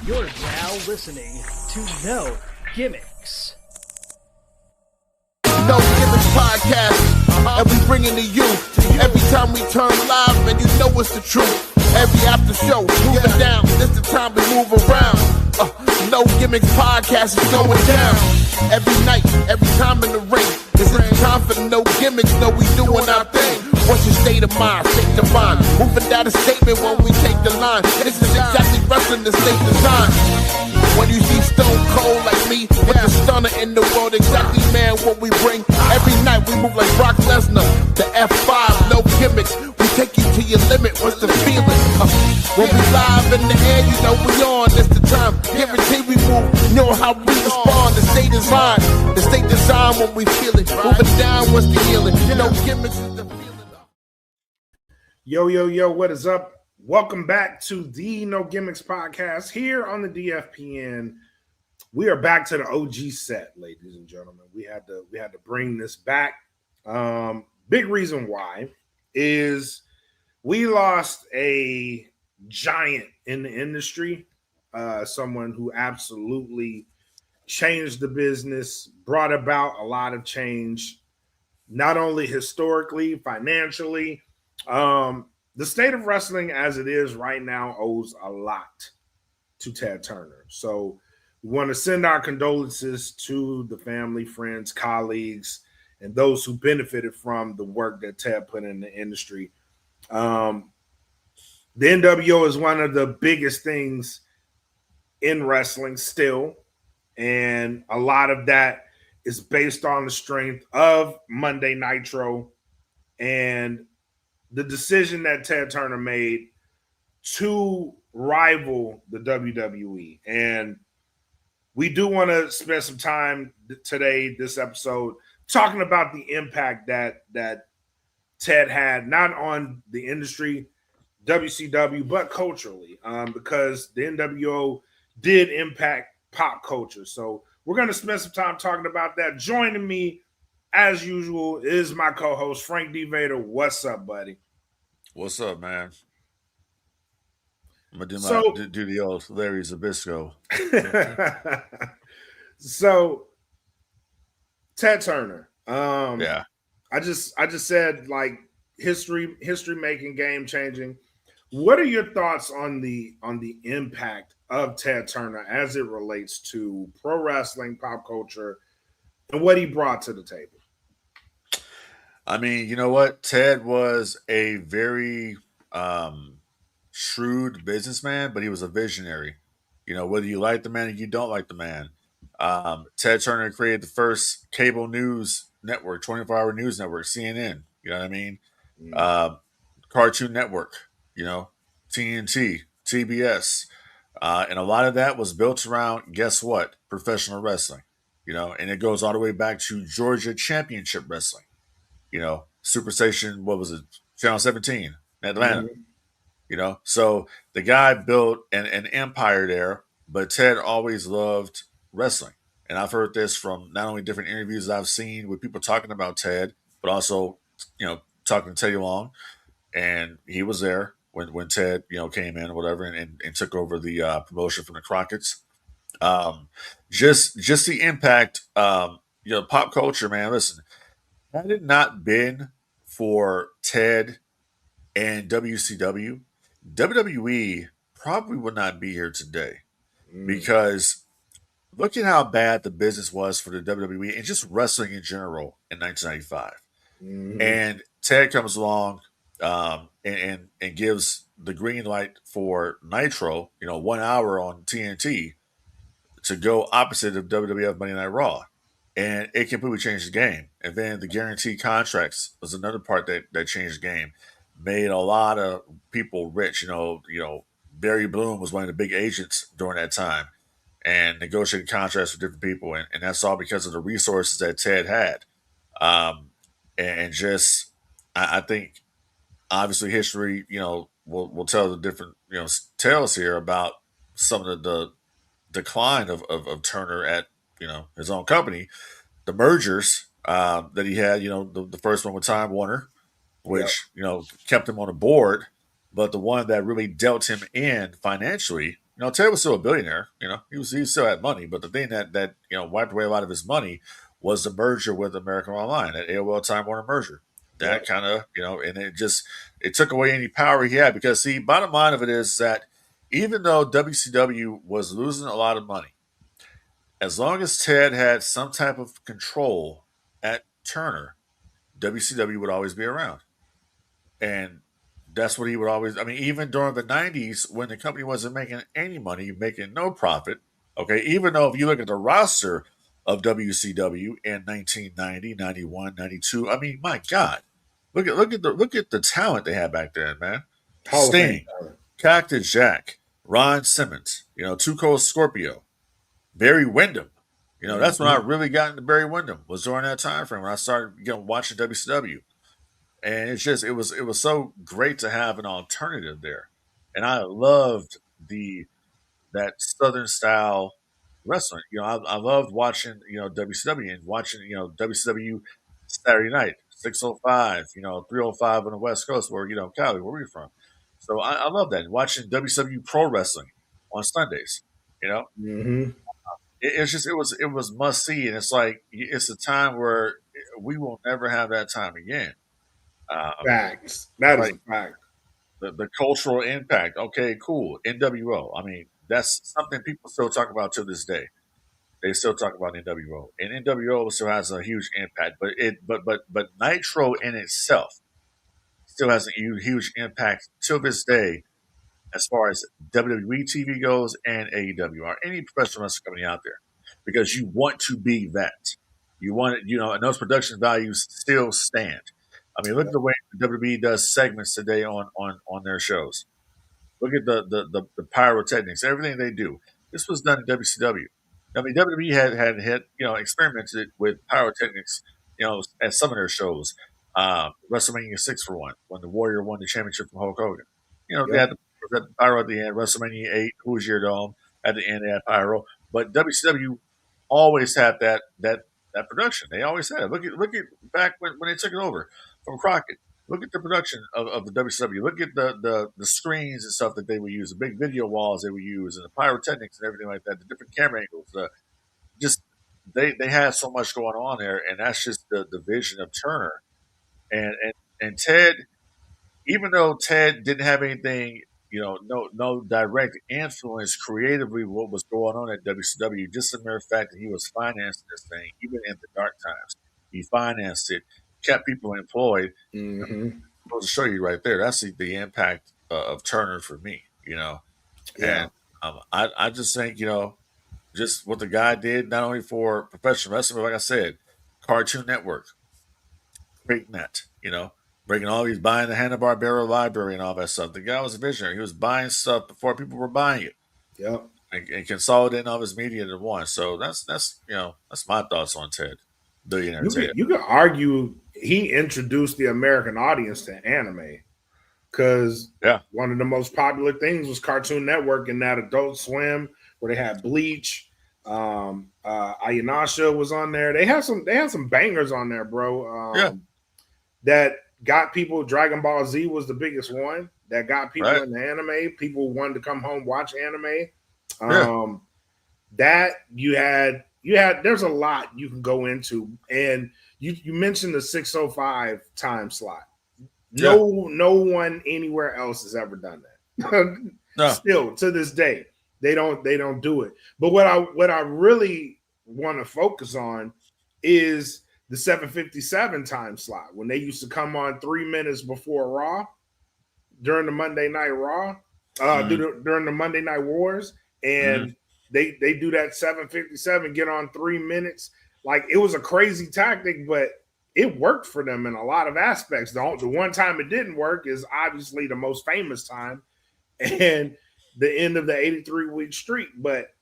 You're now listening to No Gimmicks. No Gimmicks podcast, and we bring it to you. Every time we turn live, man, you know it's the truth. Every after show, moving down, this the time we move around. No Gimmicks podcast is going down. Every night, every time in the ring. This is the time for the No Gimmicks, know we doing our thing. What's your state of mind? State the mind. Moving down a statement when we take the line. This is exactly wrestling the state design. When you see Stone Cold like me, with the stunner in the world, exactly, man, what we bring. Every night we move like Brock Lesnar, the F5, no gimmicks. We take you to your limit, what's the feeling? When we live in the air, you know we on, it's the time. Guarantee we move, you know how we respond. The state design, when we feel it. Moving down, what's the healing? No gimmicks is the feeling. Yo, what is up? Welcome back to the No Gimmicks podcast here on the DFPN. We are back to the OG set, ladies and gentlemen. We had to bring this back. Big reason why is we lost a giant in the industry, someone who absolutely changed the business, brought about a lot of change, not only historically, financially. The state of wrestling as it is right now owes a lot to Ted Turner. So we want to send our condolences to the family, friends, colleagues, and those who benefited from the work that Ted put in the industry. The NWO is one of the biggest things in wrestling still, and a lot of that is based on the strength of Monday Nitro and the decision that Ted Turner made to rival the WWE. And we do want to spend some time today, this episode, talking about the impact that Ted had, not on the industry, WCW, but culturally, because the NWO did impact pop culture. So we're going to spend some time talking about that. Joining me, as usual, is my co-host, Frank D. Vader. What's up, buddy? What's up, man? I'm going to do the old Larry Zbyszko. So, Ted Turner. Yeah. I just said, like, history making, game changing. What are your thoughts on the impact of Ted Turner as it relates to pro wrestling, pop culture, and what he brought to the table? I mean, you know what? Ted was a very shrewd businessman, but he was a visionary. You know, whether you like the man or you don't like the man. Ted Turner created the first cable news network, 24-hour news network, CNN. You know what I mean? Cartoon Network, you know, TNT, TBS. And a lot of that was built around, guess what? Professional wrestling. You know, and it goes all the way back to Georgia Championship Wrestling. You know, Superstation, what was it? Channel 17 in Atlanta. Mm-hmm. You know, so the guy built an empire there, but Ted always loved wrestling. And I've heard this from not only different interviews I've seen with people talking about Ted, but also, you know, talking to Teddy Long. And he was there when Ted, you know, came in or whatever and took over the promotion from the Crockett's. Just the impact, you know, pop culture, man. Listen, had it not been for Ted and WCW, WWE probably would not be here today because look at how bad the business was for the WWE and just wrestling in general in 1995. Mm-hmm. And Ted comes along and gives the green light for Nitro, you know, 1 hour on TNT to go opposite of WWF Monday Night Raw. And it completely changed the game. And then the guaranteed contracts was another part that changed the game. Made a lot of people rich. You know, Barry Bloom was one of the big agents during that time and negotiated contracts with different people. And that's all because of the resources that Ted had. And just, I think, obviously history, you know, will tell the different, you know, tales here about some of the decline of Turner at, you know, his own company, the mergers that he had, you know, the first one with Time Warner, which, you know, kept him on the board. But the one that really dealt him in financially Ted was still a billionaire. He still had money, but the thing that wiped away a lot of his money was the merger with American Online, that AOL Time Warner merger. That kind of and it took away any power he had, because see, bottom line of it is that even though WCW was losing a lot of money, as long as Ted had some type of control at Turner, WCW would always be around. And that's what he would always, even during the 90s when the company wasn't making any money, making no profit. Okay. Even though if you look at the roster of WCW in 1990, 91, 92, my God, look at the talent they had back then, man. Hall of Fame Sting, Cactus Jack, Ron Simmons, Two Cold Scorpio, Barry Windham. That's when I really got into Barry Windham, was during that time frame when I started watching WCW. And it was so great to have an alternative there. And I loved that Southern style wrestling. I loved watching, WCW and watching, WCW Saturday night, 605, 305 on the West Coast, where, Cali, where we're from. So I love that. And watching WCW Pro Wrestling on Sundays, Mm-hmm. it was must see. And it's like, it's a time where we will never have that time again. Facts. That is a fact. The cultural impact. Okay, cool. NWO. That's something people still talk about to this day. They still talk about NWO, and NWO still has a huge impact. But Nitro in itself still has a huge impact to this day, as far as WWE TV goes and AEW or any professional wrestling company out there, because you want to be that. You want it, and those production values still stand. Look at the way WWE does segments today on their shows. Look at the pyrotechnics, everything they do. This was done in WCW. WWE had experimented with pyrotechnics, at some of their shows. WrestleMania 6 for one, when the Warrior won the championship from Hulk Hogan. They had the pyro at the end. WrestleMania 8, Hoosier Dome, at the end they had pyro. But WCW always had that production. They always had it. Look at back when they took it over from Crockett. Look at the production of the WCW. Look at the screens and stuff that they would use, the big video walls they would use, and the pyrotechnics and everything like that, the different camera angles. They had so much going on there, and that's just the vision of Turner. And Ted, even though Ted didn't have anything, no direct influence creatively what was going on at WCW, just the mere fact that he was financing this thing, even in the dark times, he financed it, kept people employed. Mm-hmm. I'll show you right there. That's the impact of Turner for me, Yeah. And I just think, just what the guy did, not only for professional wrestling, but like I said, Cartoon Network, creating that, bringing all these, buying the Hanna-Barbera library and all that stuff. The guy was a visionary. He was buying stuff before people were buying it. Yep. And consolidating all his media into one. So that's my thoughts on Ted. Billionaire Ted. You could argue he introduced the American audience to anime, because one of the most popular things was Cartoon Network and that Adult Swim, where they had Bleach. Ayanasha was on there. They had some bangers on there, bro. That got people. Dragon Ball Z was the biggest one that got people into anime. People wanted to come home, watch anime. That you had. There's a lot you can go into, and you mentioned the 6:05 time slot. No one anywhere else has ever done that. No. Still to this day, they don't do it. But what I really want to focus on is the 7:57 time slot, when they used to come on 3 minutes before Raw during the Monday Night Raw, during the Monday Night Wars, and they do that 7:57, get on 3 minutes. Like, it was a crazy tactic, but it worked for them in a lot of aspects. The one time it didn't work is obviously the most famous time and the end of the 83-week streak. But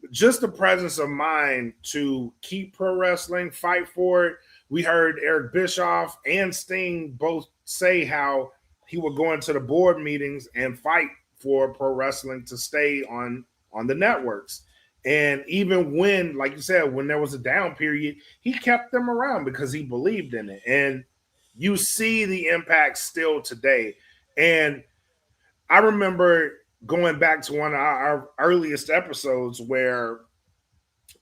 just the presence of mind to keep pro wrestling, fight for it. We heard Eric Bischoff and Sting both say how he would go into the board meetings and fight for pro wrestling to stay on the networks. And even when, like you said, when there was a down period, he kept them around because he believed in it. And you see the impact still today. And I remember going back to one of our earliest episodes where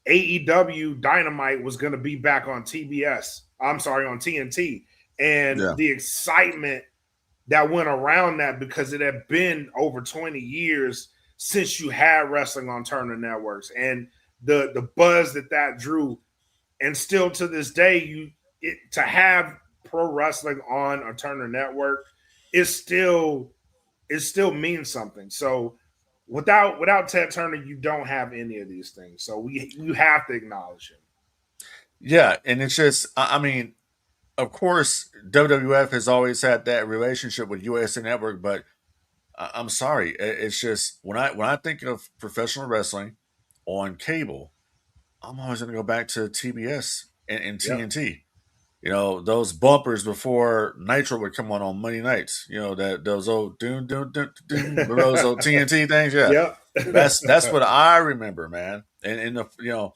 AEW Dynamite was going to be back on TBS. I'm sorry, on TNT, and Yeah. the excitement that went around that because it had been over 20 years since you had wrestling on Turner Networks, and the buzz that drew, and still to this day, to have pro wrestling on a Turner Network is still means something. So without Ted Turner, you don't have any of these things. So you have to acknowledge him. Yeah, and it's just, I mean, of course, WWF has always had that relationship with USA Network, but I'm sorry, it's just when I think of professional wrestling on cable, I'm always going to go back to TBS and Yep. TNT. You know, those bumpers before Nitro would come on Monday nights. You know, that those old those old TNT things. Yeah, Yep. that's what I remember, man. And the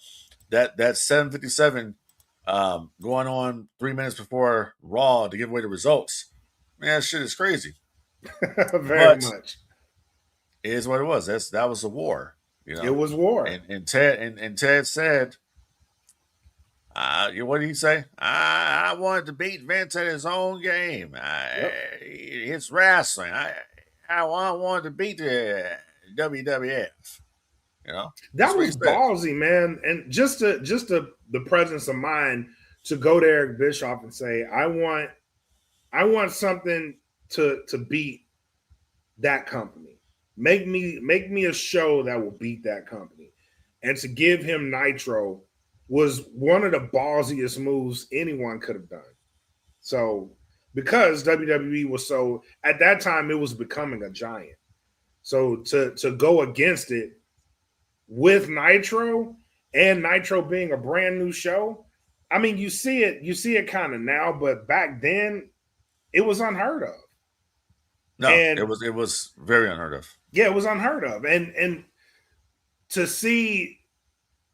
that 7:57 going on 3 minutes before Raw to give away the results. Man, that shit is crazy. Very But much. it is what it was. That was a war. It was war. And Ted said, what did he say? I wanted to beat Vince at his own game. It's wrestling. I wanted to beat the WWF. That was ballsy, man. And just the presence of mind to go to Eric Bischoff and say, I want something to beat that company. Make me a show that will beat that company. And to give him Nitro was one of the ballsiest moves anyone could have done. So because WWE was so, at that time it was becoming a giant. So to go against it with Nitro, and Nitro being a brand new show, I mean, you see it kind of now, but back then it was unheard of. No, and it was very unheard of. Yeah, it was unheard of. And to see,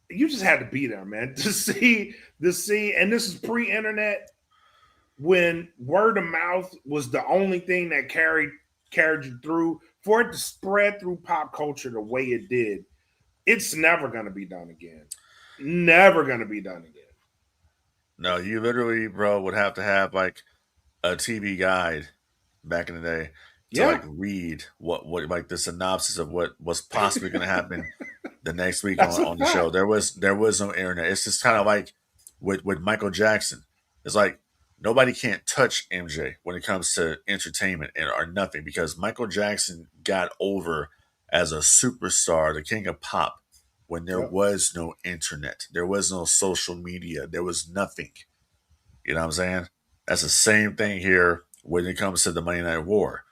you just had to be there, man. To see, and this is pre-internet, when word of mouth was the only thing that carried you through. For it to spread through pop culture the way it did, it's never going to be done again. Never going to be done again. No, you literally, bro, would have to have like a TV guide back in the day to like read what like the synopsis of what was possibly going to happen the next week on the show. There was no internet. It's just kind of like with Michael Jackson. It's like nobody can't touch MJ when it comes to entertainment or nothing, because Michael Jackson got over as a superstar, the king of pop, when there was no internet. There was no social media. There was nothing. You know what I'm saying? That's the same thing here when it comes to the Monday Night War.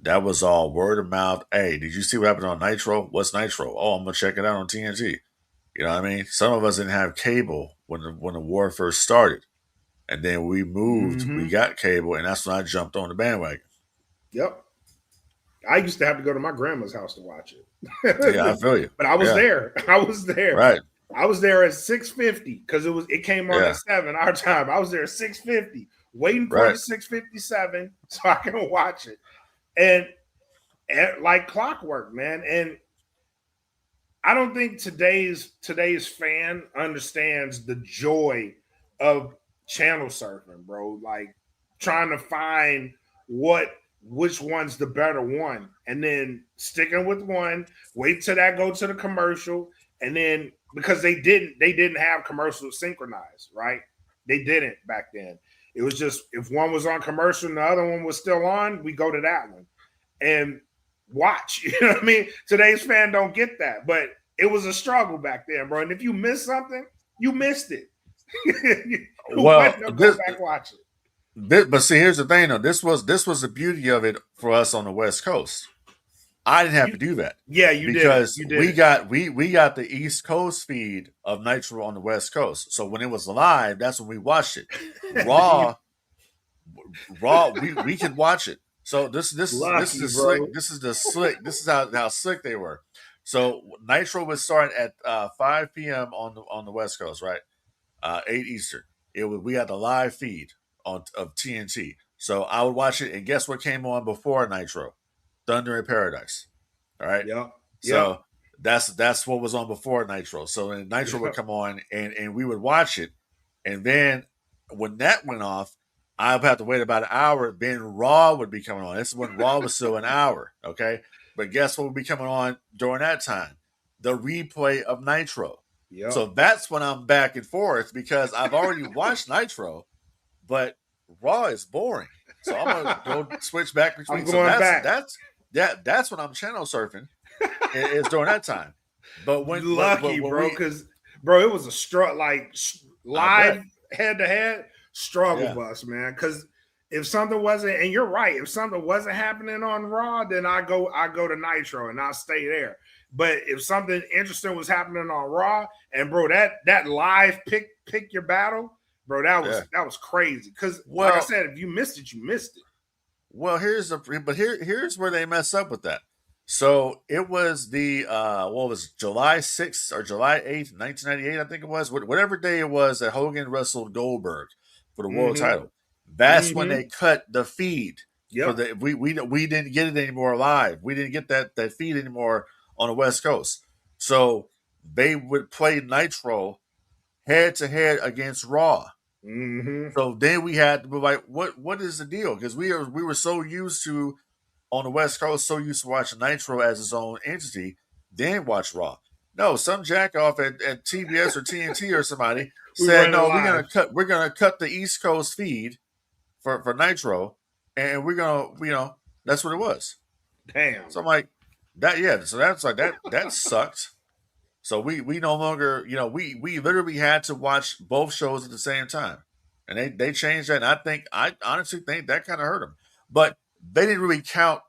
That was all word of mouth. Hey, did you see what happened on Nitro? What's Nitro? Oh, I'm going to check it out on TNT. You know what I mean? Some of us didn't have cable when the war first started. And then we moved, we got cable, and that's when I jumped on the bandwagon. Yep. I used to have to go to my grandma's house to watch it. Yeah, I feel you. But I was there. I was there. Right. I was there at 6:50 because it came on at 7 our time. I was there at 6:50, waiting for the 6:57 so I can watch it. And like clockwork, man. And I don't think today's fan understands the joy of channel surfing, bro. Like trying to find which one's the better one, and then sticking with one, wait till that go to the commercial, and then because they didn't have commercials synchronized, right? They didn't back then. It was just if one was on commercial and the other one was still on, we go to that one and watch. You know what I mean? Today's fan don't get that, but it was a struggle back then, bro. And if you missed something, you missed it. Well, go back watch it. But see, here's the thing, though. This was the beauty of it for us on the West Coast. I didn't have to do that. Yeah, you did. Because we got the East Coast feed of Nitro on the West Coast. So when it was live, that's when we watched it. Raw, we could watch it. So this is the slick. This is the slick. This is how slick they were. So Nitro would start at 5 p.m. on the West Coast, right? 8 Eastern. We had the live feed of TNT. So I would watch it, and guess what came on before Nitro? Thunder in Paradise. All right. Yep. So that's what was on before Nitro. So then Nitro would come on and we would watch it. And then when that went off, I would have to wait about an hour. Then Raw would be coming on. This is when Raw was still an hour. Okay. But guess what would be coming on during that time? The replay of Nitro. Yep. So that's when I'm back and forth because I've already watched Nitro, but Raw is boring. So I'm gonna go switch back between. I'm going back. That's when I'm channel surfing. It's during that time. But when lucky, bro, because it was a live head to head struggle bus, man. Because if something wasn't, and you're right, if something wasn't happening on Raw, then I go to Nitro and I'll stay there. But if something interesting was happening on Raw, and bro, that live pick your battle, bro, that was crazy. Because like I said, if you missed it, you missed it. Well, here's where they mess up with that. So it was the July 6th or July 8th, 1998, I think it was. Whatever day it was that Hogan wrestled Goldberg for the world title. That's when they cut the feed. Yep. We didn't get it anymore live. We didn't get that feed anymore on the West Coast. So they would play Nitro head to head against Raw. So then we had to be like, what is the deal? Because we were so used to on the West Coast, so used to watching Nitro as its own entity, then watch Raw. No, some jack off at TBS or TNT or somebody said, no, we're gonna cut the East Coast feed for Nitro, and we're gonna that's what it was. Damn. So I'm like, so that's like that sucked. So we no longer, we literally had to watch both shows at the same time. And they changed that. And I honestly think that kind of hurt them. But they didn't really count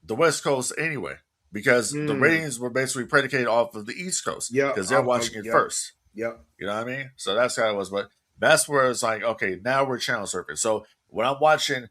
the West Coast anyway, because the ratings were basically predicated off of the East Coast. Yeah. Because they're watching it first. Yep. You know what I mean? So that's how it was. But that's where it's like, okay, now we're channel surfing. So when I'm watching,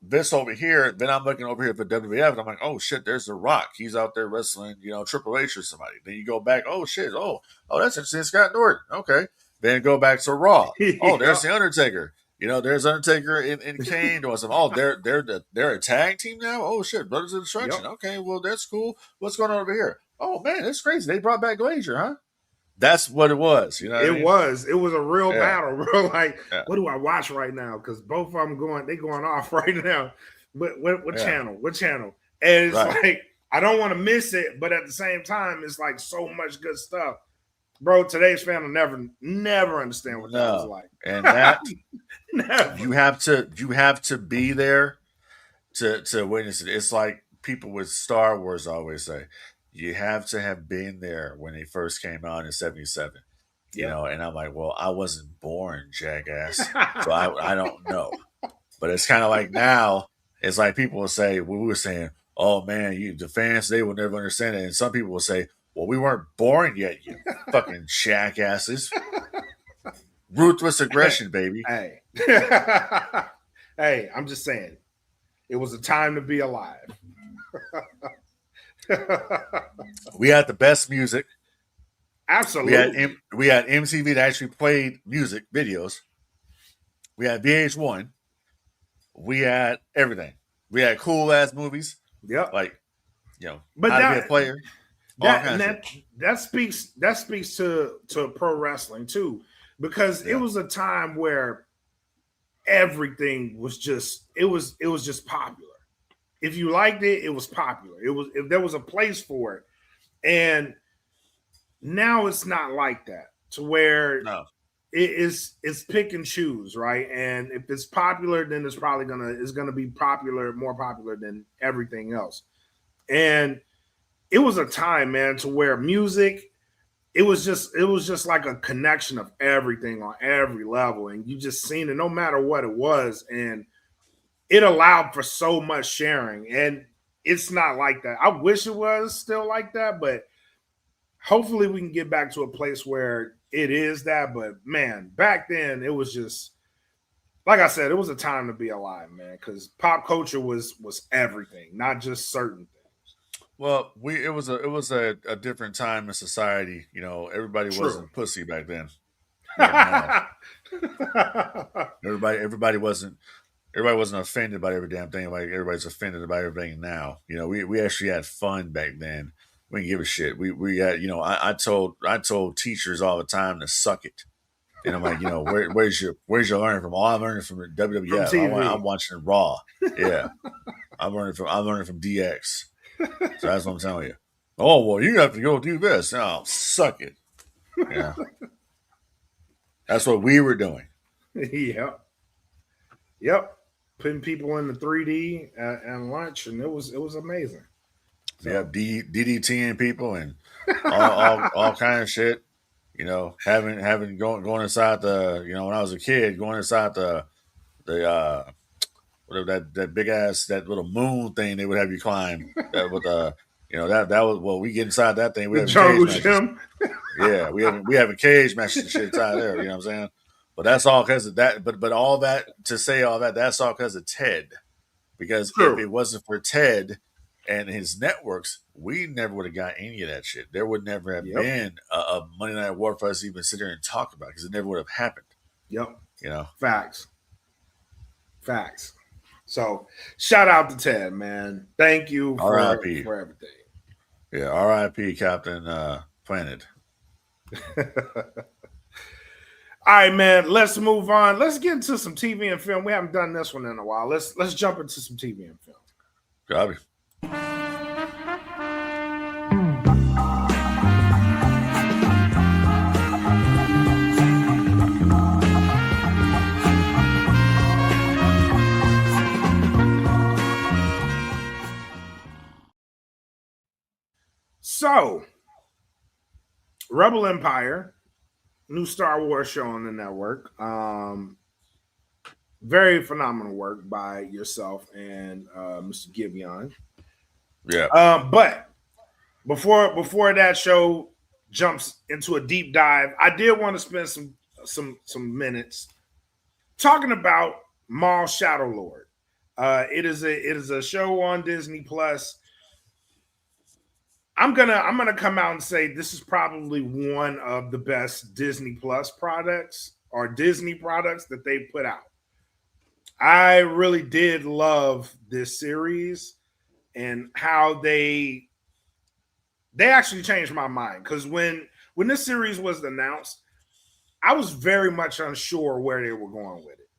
this over here, then I'm looking over here for WWF, and I'm like, oh shit, there's The Rock. He's out there wrestling, Triple H or somebody. Then you go back, oh shit, oh that's interesting, Scott Norton. Okay. Then go back to Raw. Oh, there's The Undertaker. There's Undertaker and Kane doing something. Oh, they're a tag team now? Oh shit, Brothers of Destruction. Yep. Okay, well that's cool. What's going on over here? Oh man, that's crazy. They brought back Glazier, huh? That's what it was. It was a real battle, bro. Like, what do I watch right now? Because both of them going off right now. What channel? What channel? And it's like, I don't want to miss it, but at the same time, it's like so much good stuff. Bro, today's fan will never understand what that was like. And that you have to be there to witness it. It's like people with Star Wars always say, you have to have been there when they first came out in '77. And I'm like, well, I wasn't born, jackass. So I don't know. But it's kind of like now, it's like people will say, we were saying, oh man, the fans, they will never understand it. And some people will say, well, we weren't born yet, you fucking jackasses. Ruthless aggression, baby. Hey. Hey, I'm just saying, it was a time to be alive. We had the best music. Absolutely. We had MTV that actually played music videos. We had VH1. We had everything. We had cool ass movies. Yep. Like, but how to be a player. That speaks to pro wrestling too, because it was a time where everything was just popular. If you liked it, it was popular. If there was a place for it. And now it's not like that, to where it's pick and choose, right? And if it's popular, then it's probably gonna be more popular than everything else. And it was a time, man, to where music, it was just like a connection of everything on every level, and you just seen it no matter what it was, and it allowed for so much sharing. And it's not like that. I wish it was still like that, but hopefully we can get back to a place where it is that. But man, back then it was just, like I said, it was a time to be alive, man, because pop culture was everything, not just certain things. Well, it was a different time in society. Everybody wasn't pussy back then. Everybody wasn't everybody wasn't offended by every damn thing like everybody's offended by everything now. You know, we actually had fun back then. We didn't give a shit. We had, you know, I told teachers all the time to suck it. And I'm like, you know, where's your learning from? Oh, I'm learning from the WWF. From TV. I'm watching Raw. Yeah, I'm learning from DX. So that's what I'm telling you. Oh well, you have to go do this. Oh, suck it. Yeah, that's what we were doing. Yep. Putting people in the 3D and lunch, and it was amazing. So. Yeah, DDTing people and all kind of shit. You know, having going inside the, you know, when I was a kid, going inside the whatever that big ass, that little moon thing they would have you climb. That with you know, that was, well, we get inside that thing. We have jungle gym. Yeah, we have cage matches and shit inside there. You know what I'm saying? But that's all because of that. But all that to say all that, that's all because of Ted. Because if it wasn't for Ted and his networks, we never would have got any of that shit. There would never have been a Monday Night War for us to even sit there and talk about, because it never would have happened. Yep. You know? Facts. So shout out to Ted, man. Thank you for everything. Yeah, R.I.P. Captain Planet. All right, man. Let's move on. Let's get into some TV and film. We haven't done this one in a while. Let's jump into some TV and film. Got it. So, Rebel Empire, new Star Wars show on the network. Very phenomenal work by yourself and Mr. Gibeon. Yeah. But before that show jumps into a deep dive, I did want to spend some minutes talking about Maul Shadow Lord. It is a show on Disney Plus. I'm gonna come out and say this is probably one of the best Disney Plus products or Disney products that they put out. I really did love this series and how they actually changed my mind, because when this series was announced, I was very much unsure where they were going with it.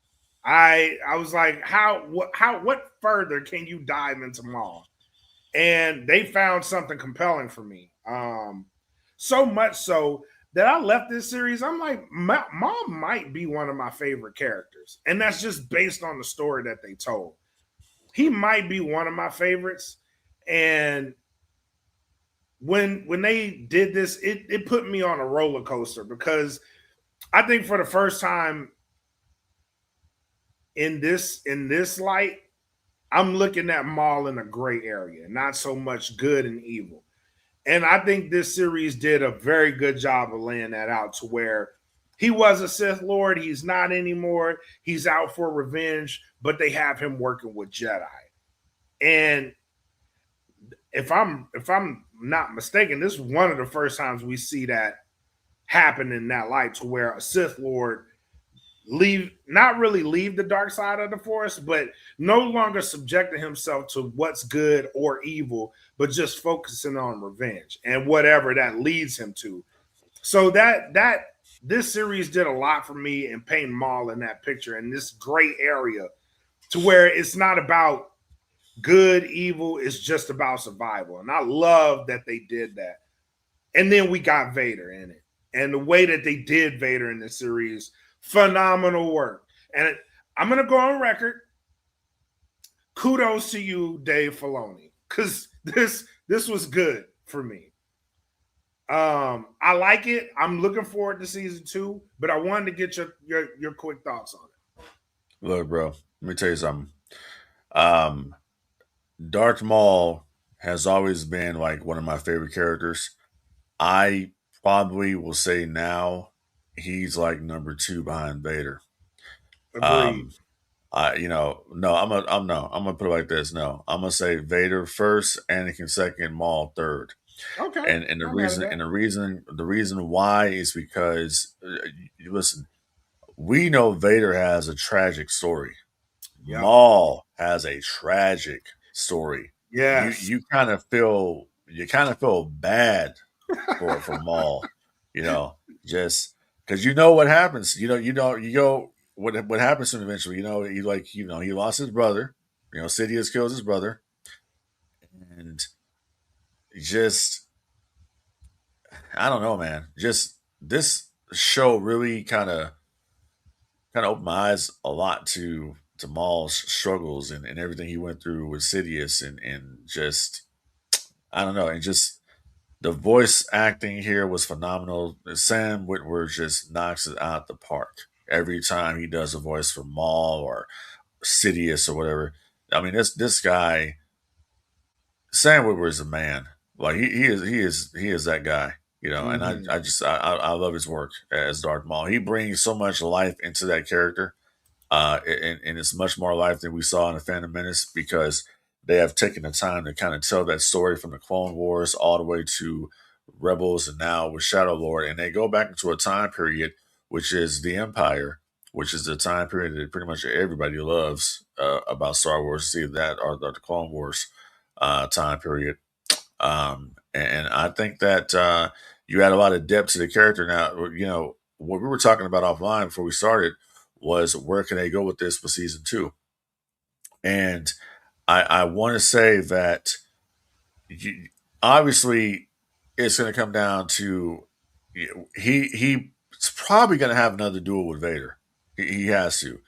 I was like, what further can you dive into Maul? And they found something compelling for me. So much so that I left this series. I'm like, Maul might be one of my favorite characters. And that's just based on the story that they told. He might be one of my favorites. And when they did this, it put me on a roller coaster, because I think for the first time in this light, I'm looking at Maul in a gray area, not so much good and evil. And I think this series did a very good job of laying that out, to where he was a Sith Lord. He's not anymore. He's out for revenge, but they have him working with Jedi. And if I'm not mistaken, this is one of the first times we see that happen in that light, to where a Sith Lord not really leave the dark side of the Force, but no longer subjecting himself to what's good or evil, but just focusing on revenge and whatever that leads him to. So that this series did a lot for me in painting Maul in that picture, in this gray area, to where it's not about good, evil, it's just about survival. And I love that they did that. And then we got Vader in it. And the way that they did Vader in this series, phenomenal work. And I'm going to go on record. Kudos to you, Dave Filoni, because this was good for me. I like it. I'm looking forward to season 2, but I wanted to get your quick thoughts on it. Look, bro, let me tell you something. Darth Maul has always been like one of my favorite characters. I probably will say now he's like number 2 behind Vader. Agreed. I'm gonna put it like this. No, I'm gonna say Vader first, Anakin second, Maul third. Okay. And the reason why is because listen, we know Vader has a tragic story. Yep. Maul has a tragic story. Yes. You kind of feel bad for Maul, just because what happens. You go what happens to him eventually. He lost his brother. Sidious kills his brother, and just I don't know, man. Just this show really kind of opened my eyes a lot to Maul's struggles and everything he went through with Sidious and just I don't know, and just the voice acting here was phenomenal. Sam Witwer just knocks it out the park every time he does a voice for Maul or Sidious or whatever. I mean, this guy, Sam Witwer is a man. Like he is that guy. And I love his work as Darth Maul. He brings so much life into that character, and it's much more life than we saw in the Phantom Menace because they have taken the time to kind of tell that story from the Clone Wars all the way to Rebels and now with Shadow Lord, and they go back into a time period which is the Empire, which is the time period that pretty much everybody loves about Star Wars. See that or the Clone Wars time period. And I think that you add a lot of depth to the character. Now, what we were talking about offline before we started was where can they go with this for season 2? And I want to say that obviously it's going to come down to he's probably going to have another duel with Vader. He has to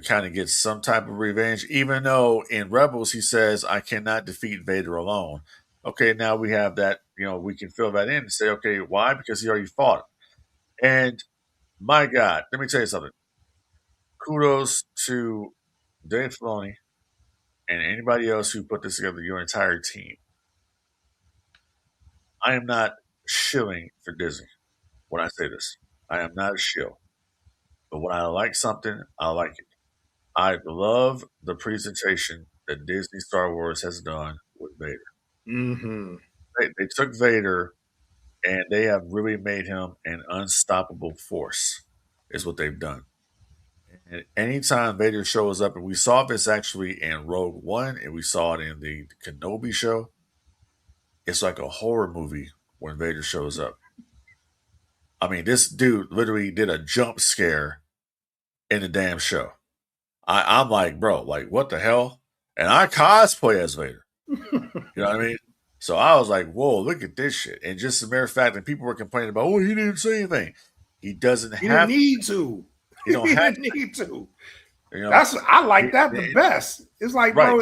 kind of get some type of revenge, even though in Rebels he says, I cannot defeat Vader alone. Okay, now we have that, we can fill that in and say, okay, why? Because he already fought him. And my God, let me tell you something. Kudos to Dave Filoni and anybody else who put this together, your entire team. I am not shilling for Disney when I say this. I am not a shill. But when I like something, I like it. I love the presentation that Disney Star Wars has done with Vader. Mm-hmm. They took Vader and they have really made him an unstoppable force, is what they've done. And anytime Vader shows up, and we saw this actually in Rogue One, and we saw it in the Kenobi show, it's like a horror movie when Vader shows up. I mean, this dude literally did a jump scare in the damn show. I'm like, bro, like, what the hell? And I cosplay as Vader. You know what I mean? So I was like, whoa, look at this shit. And just as a matter of fact, and people were complaining about, oh, he didn't say anything. He doesn't have to. He didn't need to. I like that the best. It's like, right. Bro,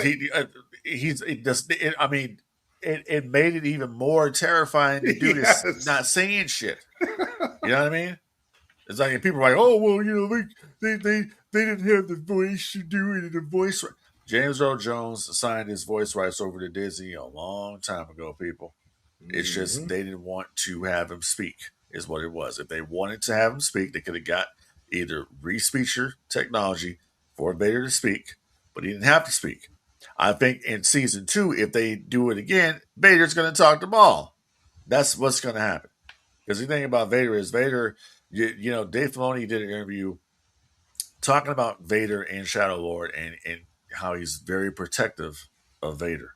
it made it even more terrifying to do this not saying shit. You know what I mean? It's like people are like, oh well, they didn't have the voice to do it in the voice. James Earl Jones signed his voice rights over to Disney a long time ago, people. It's just they didn't want to have him speak, is what it was. If they wanted to have him speak, they could have got either re-speecher technology for Vader to speak, but he didn't have to speak. I think in season 2, if they do it again, Vader's going to talk to Maul. That's what's going to happen. Because the thing about Vader is Vader, Dave Filoni did an interview talking about Vader and Shadow Lord and how he's very protective of Vader.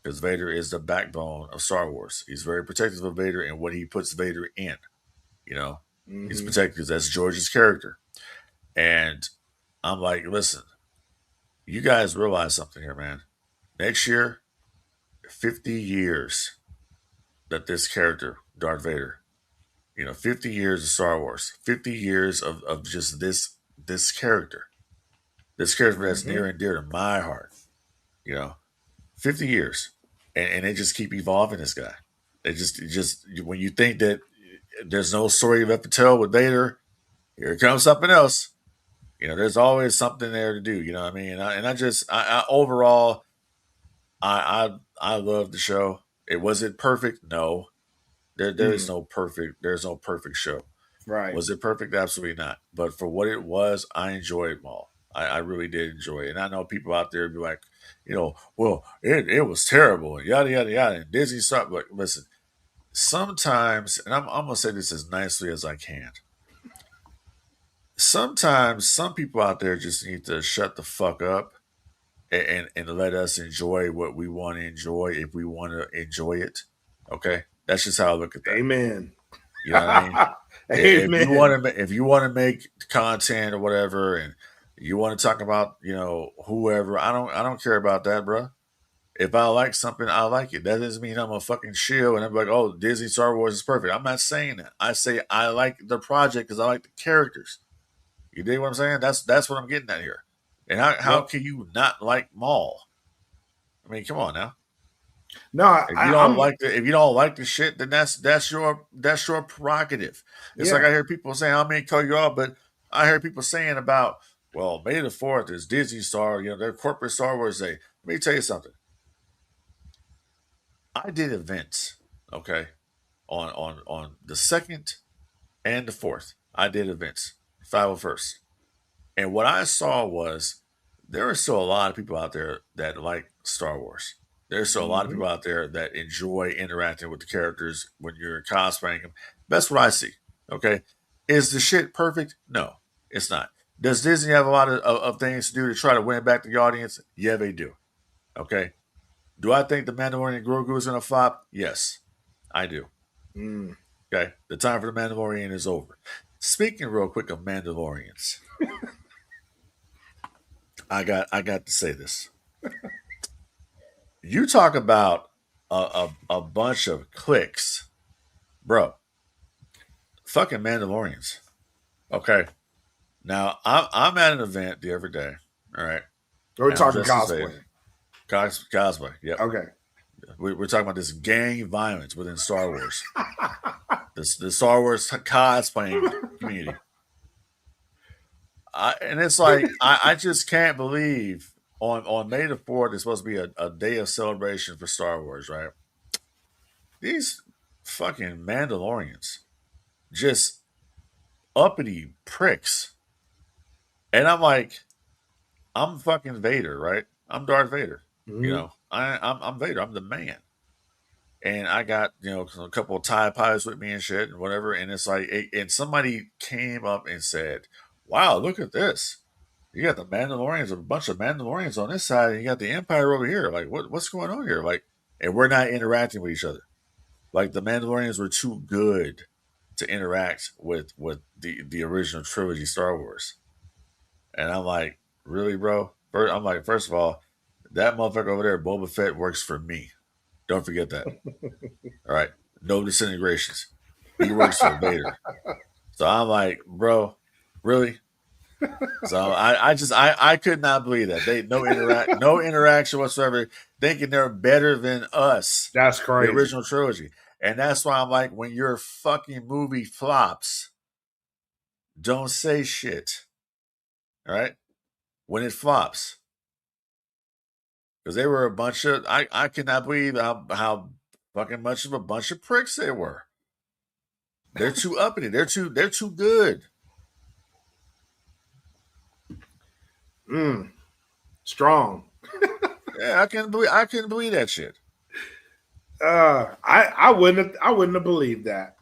Because Vader is the backbone of Star Wars. He's very protective of Vader and what he puts Vader in. He's protected because that's George's character. And I'm like, listen, you guys realize something here, man. Next year, 50 years that this character, Darth Vader, 50 years of Star Wars, 50 years of just this character. This character that's near and dear to my heart. 50 years. And they just keep evolving this guy. They just when you think that there's no story left to tell with Vader, here comes something else. There's always something there to do. You know what I mean? I overall, I love the show. It wasn't perfect. No, there's no perfect show. Right. Was it perfect? Absolutely not. But for what it was, I enjoyed Maul. I really did enjoy it. And I know people out there be like, well, it was terrible and yada yada yada. And Disney stuff. But listen, sometimes, and I'm gonna say this as nicely as I can. sometimes some people out there just need to shut the fuck up and let us enjoy what we want to enjoy if we want to enjoy it. Okay, that's just how I look at that. Amen. You know what I mean? Amen. If you want to make content or whatever, and you want to talk about whoever, I don't care about that, bro. If I like something, I like it. That doesn't mean I'm a fucking shill and I'm like, oh, Disney Star Wars is perfect. I'm not saying that. I say I like the project because I like the characters. You dig what I'm saying? That's what I'm getting at here. And how can you not like Maul? I mean, come on now. No, If you don't like the shit, then that's your prerogative. It's like I hear people saying, I may cut you off, but I hear people saying about, well, May the 4th is Disney Star, their corporate Star Wars Day. Let me tell you something. I did events, okay, on the 2nd and the 4th. I did events, 501st. And what I saw was there are still a lot of people out there that like Star Wars. There's still a lot of people out there that enjoy interacting with the characters when you're cosplaying them. That's what I see. Okay. Is the shit perfect? No, it's not. Does Disney have a lot of things to do to try to win back the audience? Yeah, they do. Okay. Do I think the Mandalorian Grogu is going to flop? Yes, I do. Okay. The time for the Mandalorian is over. Speaking real quick of Mandalorians, I got to say this. You talk about a bunch of clicks, bro. Fucking Mandalorians. Okay. Now I'm at an event the other day. All right. We're talking cosplay. Cosplay. Yeah. Okay. We're talking about this gang violence within Star Wars. The Star Wars cosplaying community. And it's like I just can't believe on May the 4th is supposed to be a day of celebration for Star Wars, right? These fucking Mandalorians, just uppity pricks. And I'm like, I'm fucking Vader, right? I'm Darth Vader. I'm Vader. I'm the man. And I got, a couple of TIE pilots with me and shit and whatever. And it's like, and somebody came up and said, wow, look at this. You got the Mandalorians, a bunch of Mandalorians on this side, and you got the Empire over here. Like, what's going on here? Like, and we're not interacting with each other. Like, the Mandalorians were too good to interact with the original trilogy Star Wars. And I'm like, really, bro? I'm like, first of all, that motherfucker over there, Boba Fett, works for me. Don't forget that. All right. No disintegrations. He works for Vader. So I'm like, bro, really? So I could not believe that. They no interaction whatsoever, thinking they're better than us. That's crazy. The original trilogy. And that's why I'm like, when your fucking movie flops, don't say shit. All right? When it flops. Because they were a bunch of I cannot believe how fucking much of a bunch of pricks they were. They're too uppity. They're too good. Strong. Yeah, I couldn't believe that shit. I wouldn't have believed that.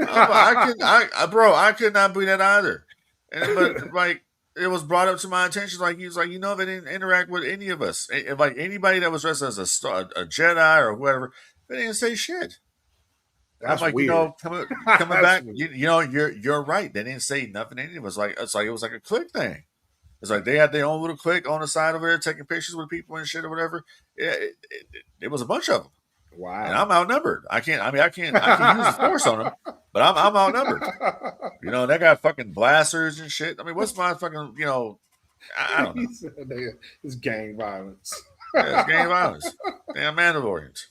I could not believe that either. But like, it was brought up to my attention. Like, he was like, they didn't interact with any of us. Like, anybody that was dressed as a Jedi or whatever, they didn't say shit. That's I'm like, weird. coming back, you're right. They didn't say nothing to any of us. Like, it was like a clique thing. It's like they had their own little clique on the side over there taking pictures with people and shit or whatever. It was a bunch of them. Wow. And I'm outnumbered. I can use the force on them, but I'm outnumbered. They got fucking blasters and shit. I mean, what's my fucking, I don't know. It's gang violence. Yeah, it's gang violence. Damn Mandalorians.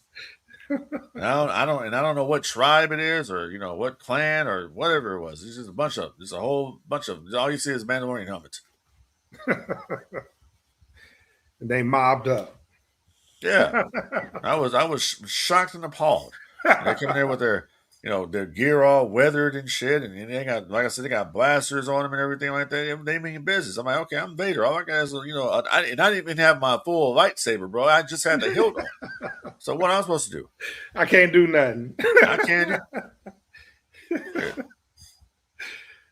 I don't know what tribe it is or what clan or whatever it was. It's just a bunch of. There's a whole bunch of. All you see is Mandalorian helmets. And they mobbed up. Yeah, I was shocked and appalled. They come in there with their gear all weathered and shit, and they got, like I said, they got blasters on them and everything like that. They mean business. I'm like, okay, I'm Vader. All I got is I didn't even have my full lightsaber, bro. I just had the hilt on. So what am I supposed to do? I can't do nothing. I can't.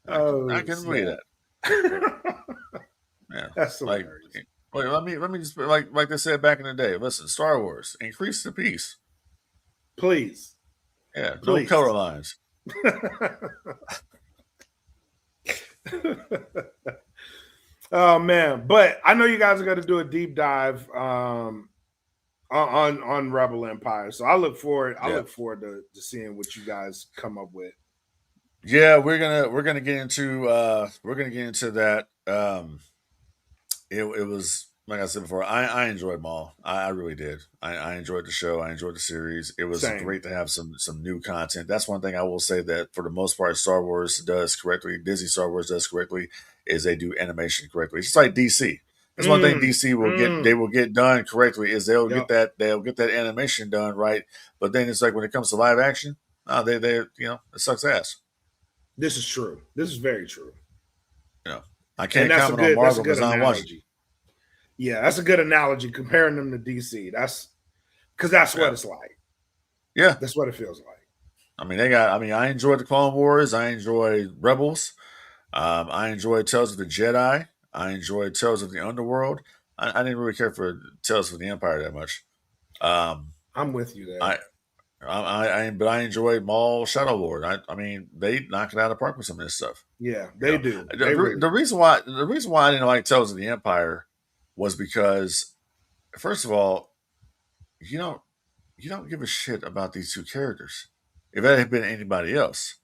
I couldn't believe that. Yeah, That's like, hilarious. wait, let me just like they said back in the day. Listen, Star Wars, increase the peace. Please, Yeah, no color please. lines. Oh man, but I know you guys are going to do a deep dive on Rebel Empire, so I look forward. I Yeah, look forward to seeing what you guys come up with. yeah, we're gonna get into that. It was like I said before. I enjoyed Maul. I really did. I enjoyed the show. I enjoyed the series. It was Same. great to have some new content. That's one thing I will say that for the most part, Star Wars does correctly. Disney Star Wars does correctly is they do animation correctly. It's just like DC. That's one thing DC will get. They will get done correctly is Yep. they'll get that animation done right. But then it's like when it comes to live action, they it sucks ass. This is true. This is very true. I And can't comment on that's a Marvel good because I don't watch it. analogy. Yeah, that's a good analogy comparing them to DC. That's because that's what it's like. Yeah. That's what it feels like. I mean, I enjoyed the Clone Wars. I enjoyed Rebels. I enjoyed Tales of the Jedi. I enjoyed Tales of the Underworld. I didn't really care for Tales of the Empire that much. I'm with you there. But I enjoyed Maul Shadow Lord. I mean, they knock it out of the park with some of this stuff. Yeah, they do. The reason why I didn't like Tales of the Empire was because, first of all, you don't give a shit about these two characters. If that had been anybody else,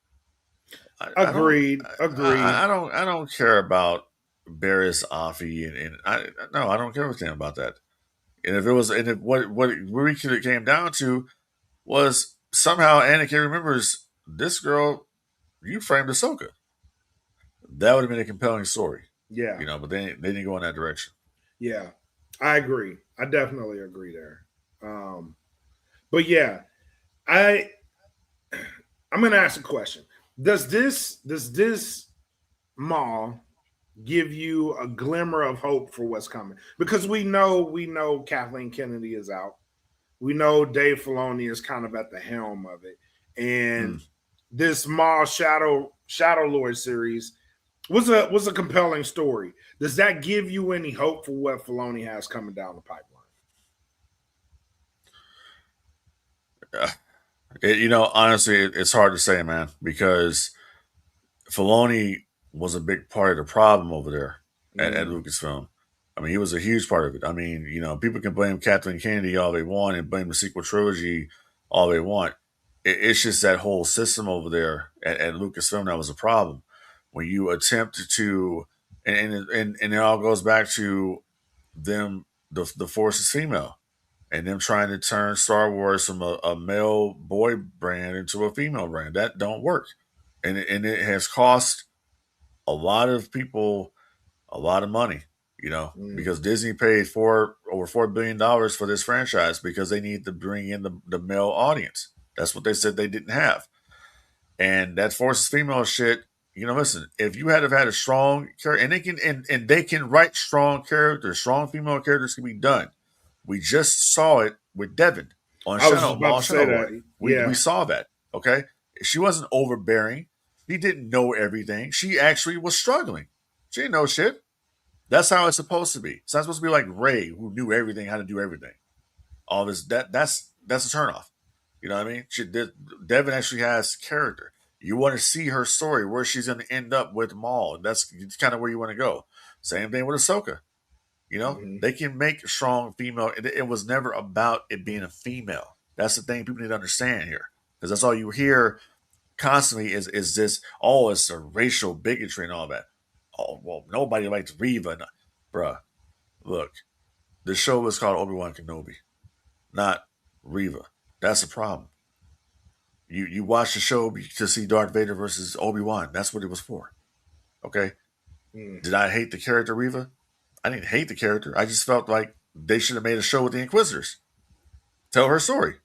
Agreed. I don't care about Barris Offee and I don't care with him about that. And if it was what we could have came down to was somehow Anakin remembers this girl you framed Ahsoka. That would have been a compelling story. Yeah. But they didn't go in that direction. Yeah. I agree. I definitely agree there. But yeah, I'm gonna ask a question. Does this Maul give you a glimmer of hope for what's coming? Because we know Kathleen Kennedy is out. We know Dave Filoni is kind of at the helm of it. And this Maul Shadow Lord series was a compelling story. Does that give you any hope for what Filoni has coming down the pipeline? Honestly, it's hard to say, man, because Filoni was a big part of the problem over there at Lucasfilm. I mean, he was a huge part of it. I mean, people can blame Kathleen Kennedy all they want and blame the sequel trilogy all they want. It's just that whole system over there at Lucasfilm that was a problem. When you attempt to, and it all goes back to them, the Force is female, and them trying to turn Star Wars from a male boy brand into a female brand. That don't work. And it has cost a lot of people a lot of money, because Disney paid over $4 billion for this franchise because they need to bring in the male audience. That's what they said they didn't have. And that forces female shit. Listen, if you had a strong character, and they can write strong characters, strong female characters can be done. We just saw it with Devin on I was just about Maul to say Shadow. that. Yeah. We saw that. Okay, she wasn't overbearing. She didn't know everything. She actually was struggling. She didn't know shit. That's how it's supposed to be. It's not supposed to be like Ray, who knew everything, how to do everything. All this that's a turnoff. You know what I mean? Devin actually has character. You want to see her story, where she's going to end up with Maul. That's kind of where you want to go. Same thing with Ahsoka. They can make strong female. It was never about it being a female. That's the thing people need to understand here, because that's all you hear constantly is this. Oh, it's a racial bigotry and all that. Oh, well, nobody likes Reva. Bruh, look, the show was called Obi-Wan Kenobi, not Reva. That's the problem. You watch the show to see Darth Vader versus Obi-Wan. That's what it was for. Okay? Did I hate the character Reva? I didn't hate the character. I just felt like they should have made a show with the Inquisitors. Tell her story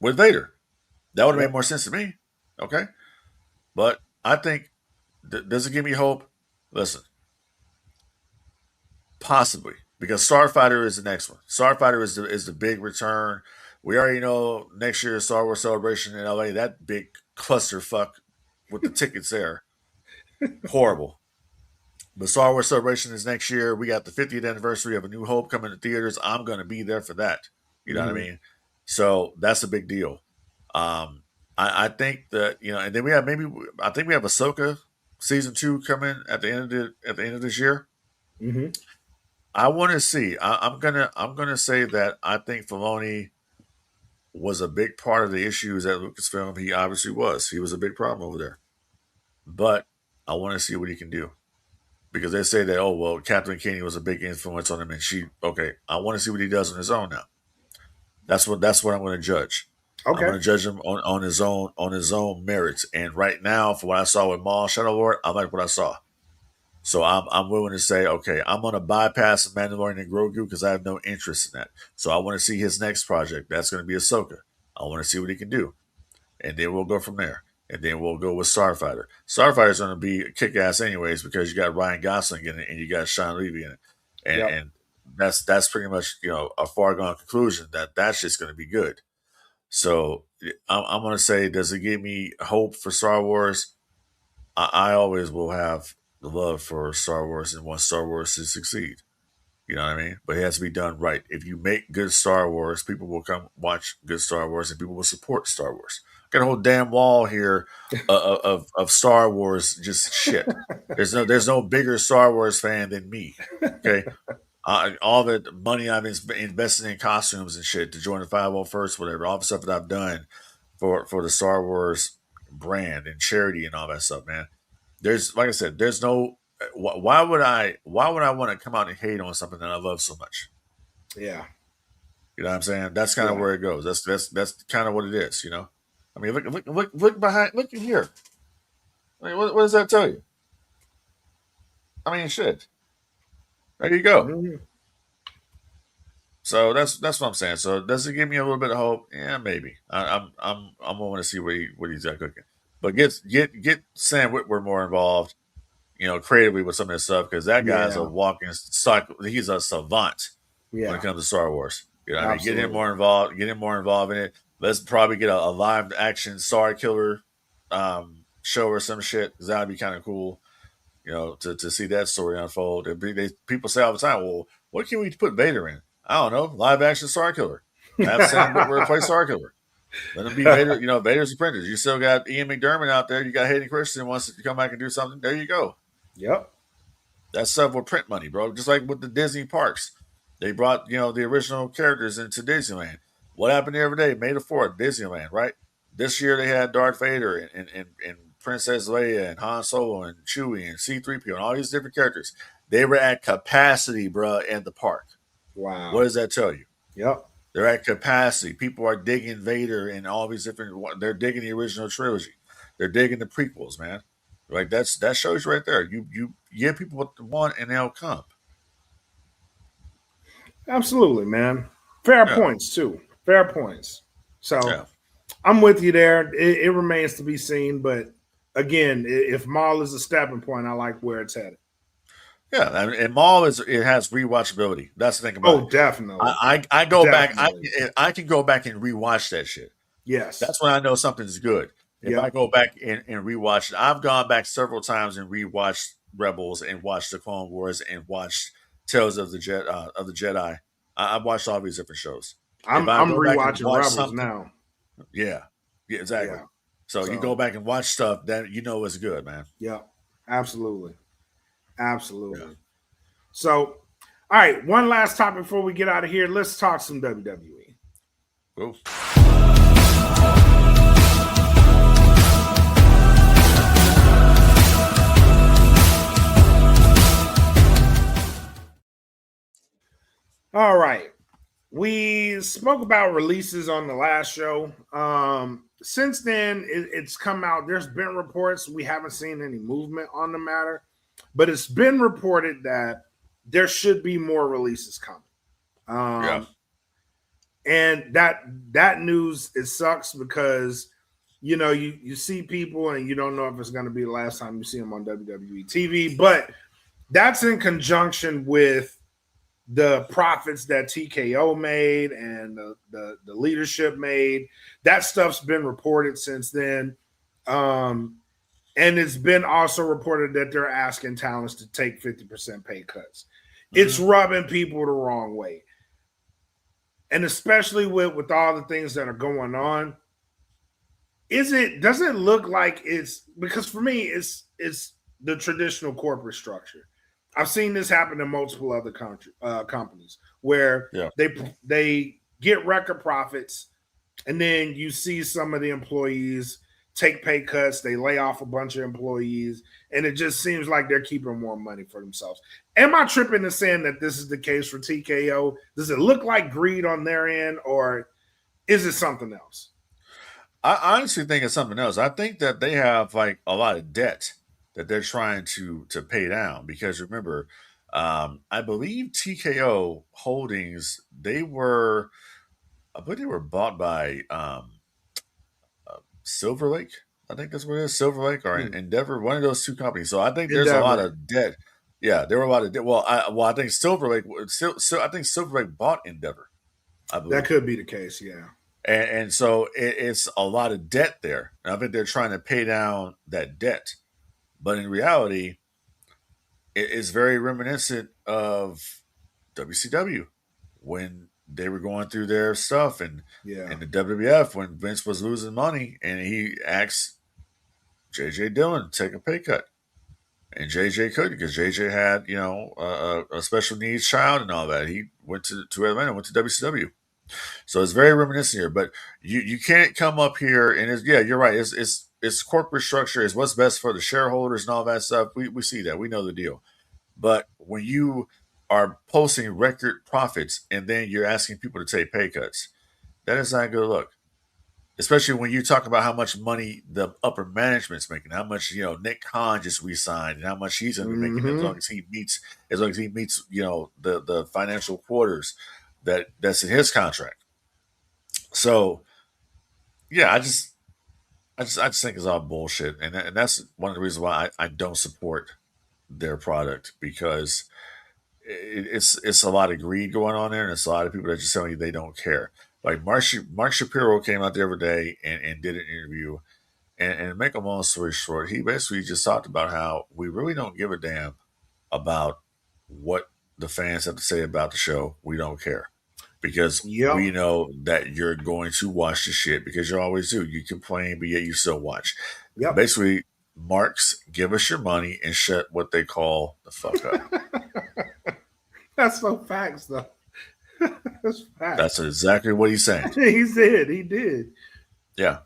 with Vader. That would have made more sense to me. Okay? But I think, does it give me hope? Listen, possibly, because Starfighter is the next one. Starfighter is the big return. We already know next year's Star Wars Celebration in LA, that big clusterfuck with the tickets there. Horrible. But Star Wars Celebration is next year. We got the 50th anniversary of A New Hope coming to theaters. I'm going to be there for that. You know what I mean? So that's a big deal. I think that, and then we have I think we have Ahsoka season 2 coming at the end of this year. Mm-hmm. I want to see. I'm gonna say that I think Filoni was a big part of the issues at Lucasfilm. He obviously was. He was a big problem over there. But I want to see what he can do. Because they say that, oh, well, Catherine Keeney was a big influence on him, and I want to see what he does on his own now. That's what I'm going to judge. Okay. I'm going to judge him on his own merits. And right now, for what I saw with Maul Shadow Lord, I like what I saw. So I'm willing to say, okay, I'm going to bypass Mandalorian and Grogu because I have no interest in that. So I want to see his next project. That's going to be Ahsoka. I want to see what he can do, and then we'll go from there. And then we'll go with Starfighter. Starfighter's going to be kick-ass anyways because you got Ryan Gosling in it and you got Sean Levy in it. And that's pretty much, a far-gone conclusion that's just going to be good. So I'm going to say, does it give me hope for Star Wars? I always will have the love for Star Wars and want Star Wars to succeed. You know what I mean? But it has to be done right. If you make good Star Wars, people will come watch good Star Wars and people will support Star Wars. Got a whole damn wall here of Star Wars, just shit. There's no bigger Star Wars fan than me. Okay, all the money I've invested in costumes and shit to join the 501st, whatever, all the stuff that I've done for the Star Wars brand and charity and all that stuff, man. There's, like I said, there's no. Why would I want to come out and hate on something that I love so much? Yeah, you know what I'm saying. That's kind of where it goes. That's kind of what it is, I mean, look behind, look in here. I mean, what does that tell you? I mean, shit. There you go. Mm-hmm. So that's what I'm saying. So does it give me a little bit of hope? Yeah, maybe. I'm going to see what he's got cooking. But get Sam Witwer more involved, creatively with some of this stuff because that guy's a walking cycle. He's a savant when it comes to Star Wars. I mean, get him more involved in it. Let's probably get a live action Star Killer show or some shit because that would be kind of cool, to see that story unfold. People say all the time, well, what can we put Vader in? I don't know, live action Star Killer. Have Sam Witwer play Star Killer. Let him be Vader. Vader's apprentice. You still got Ian McDermott out there. You got Hayden Christensen wants to come back and do something. There you go. Yep. That's stuff with print money, bro. Just like with the Disney parks. They brought, the original characters into Disneyland. What happened the other day? May the 4th, Disneyland, right? This year they had Darth Vader and Princess Leia and Han Solo and Chewie and C-3PO and all these different characters. They were at capacity, bro, in the park. Wow. What does that tell you? Yep. They're at capacity. People are digging Vader and all these different. They're digging the original trilogy. They're digging the prequels, man. Like that shows you right there. You give people what they want and they'll come. Absolutely, man. Fair points too. Fair points. So I'm with you there. It remains to be seen, but again, if Maul is a stepping point, I like where it's headed. Yeah, and Maul has rewatchability. That's the thing about it. Oh, definitely. I go back. I can go back and rewatch that shit. Yes, that's when I know something's good. If I go back and rewatch it, I've gone back several times and rewatched Rebels and watched the Clone Wars and watched Tales of the Jedi. I've watched all these different shows. I'm rewatching Rebels now. Yeah, exactly. Yeah. So you go back and watch stuff that it's good, man. Yeah, absolutely. Absolutely. Yeah. So, all right, one last topic before we get out of here. Let's talk some WWE. Cool. All right. We spoke about releases on the last show. Since then, it's come out. There's been reports. We haven't seen any movement on the matter. But it's been reported that there should be more releases coming. And that news, it sucks because, you see people and you don't know if it's going to be the last time you see them on WWE TV. But that's in conjunction with the profits that TKO made and the leadership made. That stuff's been reported since then. And it's been also reported that they're asking talents to take 50% pay cuts. It's rubbing people the wrong way. And especially with all the things that are going on, does it look like it's, because for me it's the traditional corporate structure. I've seen this happen in multiple other companies where they get record profits, and then you see some of the employees take pay cuts, they lay off a bunch of employees, and it just seems like they're keeping more money for themselves. Am I tripping in saying that this is the case for TKO? Does it look like greed on their end, or is it something else? I honestly think it's something else. I think that they have like a lot of debt that they're trying to pay down, because remember, I believe TKO Holdings, I believe they were bought by Silver Lake. I think that's what it is, Silver Lake or Endeavor, one of those two companies. So I think there's a lot of debt. Yeah, there were a lot of debt. Well, I think Silver Lake. I think Silver Lake bought Endeavor. I believe that could be the case. Yeah. And so it's a lot of debt there. And I think they're trying to pay down that debt. But in reality, it's very reminiscent of WCW when they were going through their stuff, and in the WWF when Vince was losing money and he asked JJ Dillon to take a pay cut. And JJ couldn't, because JJ had, a special needs child and all that. He went to Atlanta, went to WCW. So it's very reminiscent here, but you can't come up here and you're right. It's corporate structure. It's what's best for the shareholders and all that stuff. We see that. We know the deal. But when you are posting record profits and then you're asking people to take pay cuts, that is not a good look. Especially when you talk about how much money the upper management's making, how much Nick Khan just re-signed, and how much he's going to be making as long as he meets the financial quarters that's in his contract. So, yeah, I just think it's all bullshit, and that's one of the reasons why I don't support their product, because it's a lot of greed going on there, and it's a lot of people that just telling you they don't care. Like Mark Shapiro came out the other day and did an interview, and make a long story short, he basically just talked about how we really don't give a damn about what the fans have to say about the show. We don't care, because we know that you're going to watch the shit, because you always do. You complain, but yet you still watch. Yep. Basically, Marks, give us your money and shut what they call the fuck up. That's so facts, though. That's facts. That's exactly what he's saying. He did. Yeah.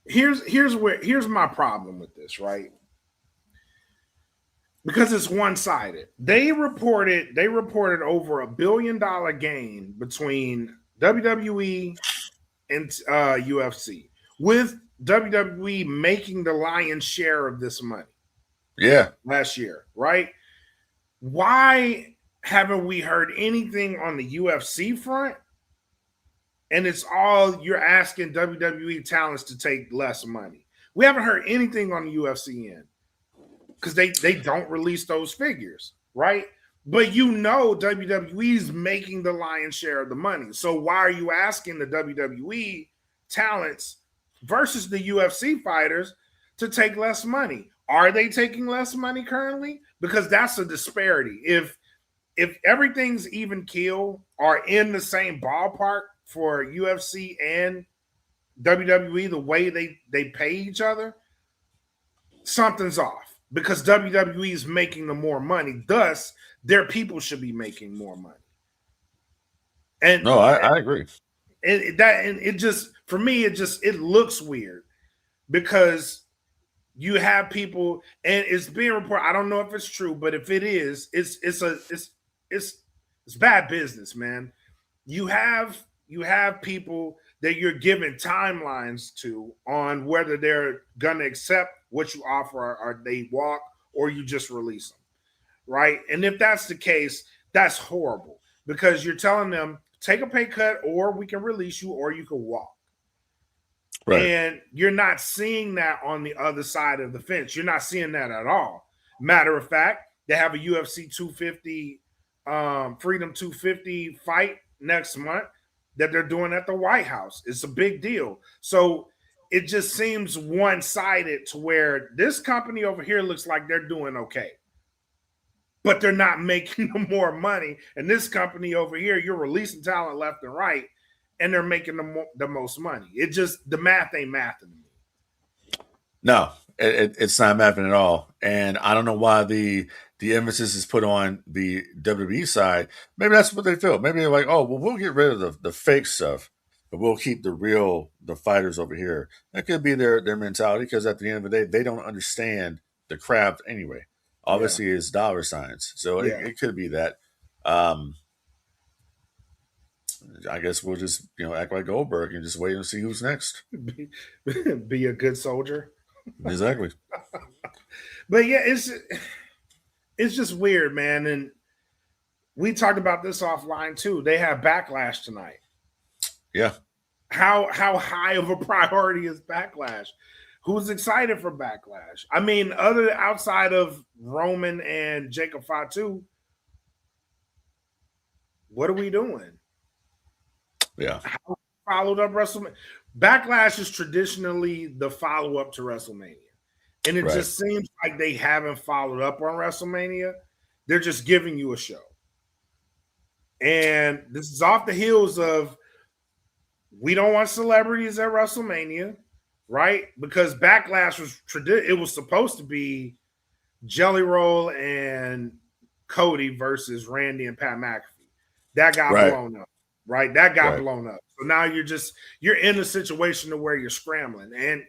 Here's my problem with this, right? Because it's one-sided. They reported over $1 billion gain between WWE and UFC, with WWE making the lion's share of this money. Yeah. Last year, right? Why haven't we heard anything on the UFC front? And it's all you're asking WWE talents to take less money. We haven't heard anything on the UFC end, because they don't release those figures, right? But WWE's making the lion's share of the money. So why are you asking the WWE talents versus the UFC fighters to take less money? Are they taking less money currently? Because that's a disparity. If everything's even keel or in the same ballpark for UFC and WWE, the way they pay each other, something's off, because WWE is making the more money. Thus, their people should be making more money. And no, I agree. And it just, for me, it looks weird, because you have people, and it's being reported. I don't know if it's true, but if it is, it's bad business, man. You have people that you're giving timelines to on whether they're gonna accept what you offer, or they walk, or you just release them, right? And if that's the case, that's horrible, because you're telling them, take a pay cut, or we can release you, or you can walk. Right. And you're not seeing that on the other side of the fence. You're not seeing that at all. Matter of fact, they have a UFC 250 Freedom 250 fight next month that they're doing at the White House. It's a big deal. So it just seems one-sided to where this company over here looks like they're doing okay, but they're not making no more money. And this company over here, you're releasing talent left and right, and they're making the most money. It just, the math ain't mathing to me. No, it's not mapping at all. And I don't know why the emphasis is put on the WWE side. Maybe that's what they feel. Maybe they're like, oh, well, we'll get rid of the fake stuff, but we'll keep the fighters over here. That could be their mentality, because at the end of the day, they don't understand the craft anyway. Obviously, it's dollar signs. So it could be that. I guess we'll just act like Goldberg and just wait and see who's next. Be a good soldier. Exactly. But yeah, it's just weird, man. And we talked about this offline too. They have Backlash tonight. Yeah. How high of a priority is Backlash? Who's excited for Backlash? I mean, outside of Roman and Jacob Fatu, what are we doing? Yeah. How followed up WrestleMania? Backlash is traditionally the follow-up to WrestleMania. And it just seems like they haven't followed up on WrestleMania. They're just giving you a show. And this is off the heels of, we don't want celebrities at WrestleMania, right? Because Backlash was supposed to be Jelly Roll and Cody versus Randy and Pat McAfee. That got blown up, right? That got blown up. So now you're in a situation to where you're scrambling. And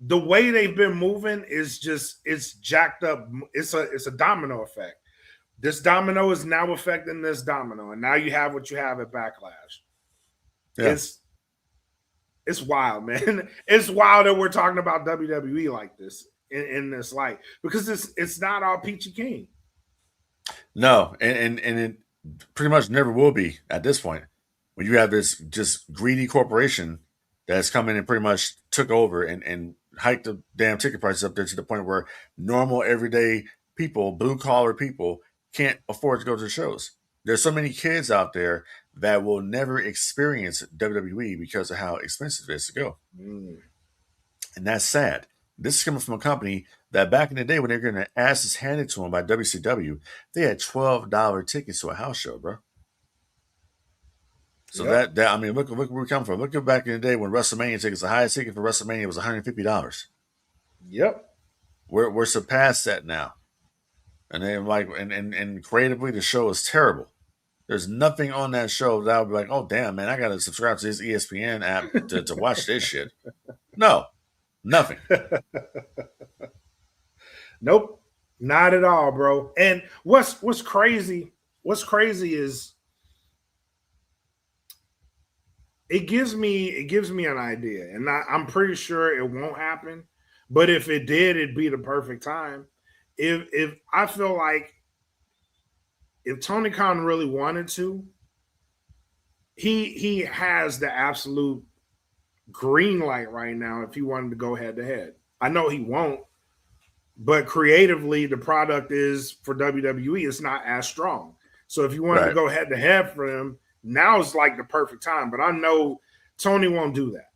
the way they've been moving is it's jacked up. It's a domino effect. This domino is now affecting this domino, and now you have what you have at Backlash. Yeah. It's wild, man. It's wild that we're talking about WWE like this in this light, because it's not all peachy keen. No, and it pretty much never will be at this point. When you have this just greedy corporation that's come in and pretty much took over and hiked the damn ticket prices up there to the point where normal everyday people, blue collar people, can't afford to go to the shows. There's so many kids out there that will never experience WWE because of how expensive it is to go. And that's sad. This is coming from a company that back in the day when they were getting their asses handed to them by WCW, they had $12 tickets to a house show, bro. So that I mean, look where we come from. Look at back in the day when WrestleMania tickets, the highest ticket for WrestleMania was $150. Yep. We're surpassed that now. And then and creatively the show is terrible. There's nothing on that show that I would be like, oh damn, man, I gotta subscribe to this ESPN app to watch this shit. No, nothing. Nope, not at all, bro. And what's crazy is it gives me an idea, and I'm pretty sure it won't happen. But if it did, it'd be the perfect time. If I feel like if Tony Khan really wanted to, he has the absolute green light right now if he wanted to go head to head. I know he won't, but creatively, the product is for WWE, it's not as strong. So if you wanted to go head to head for him, now is like the perfect time. But I know Tony won't do that.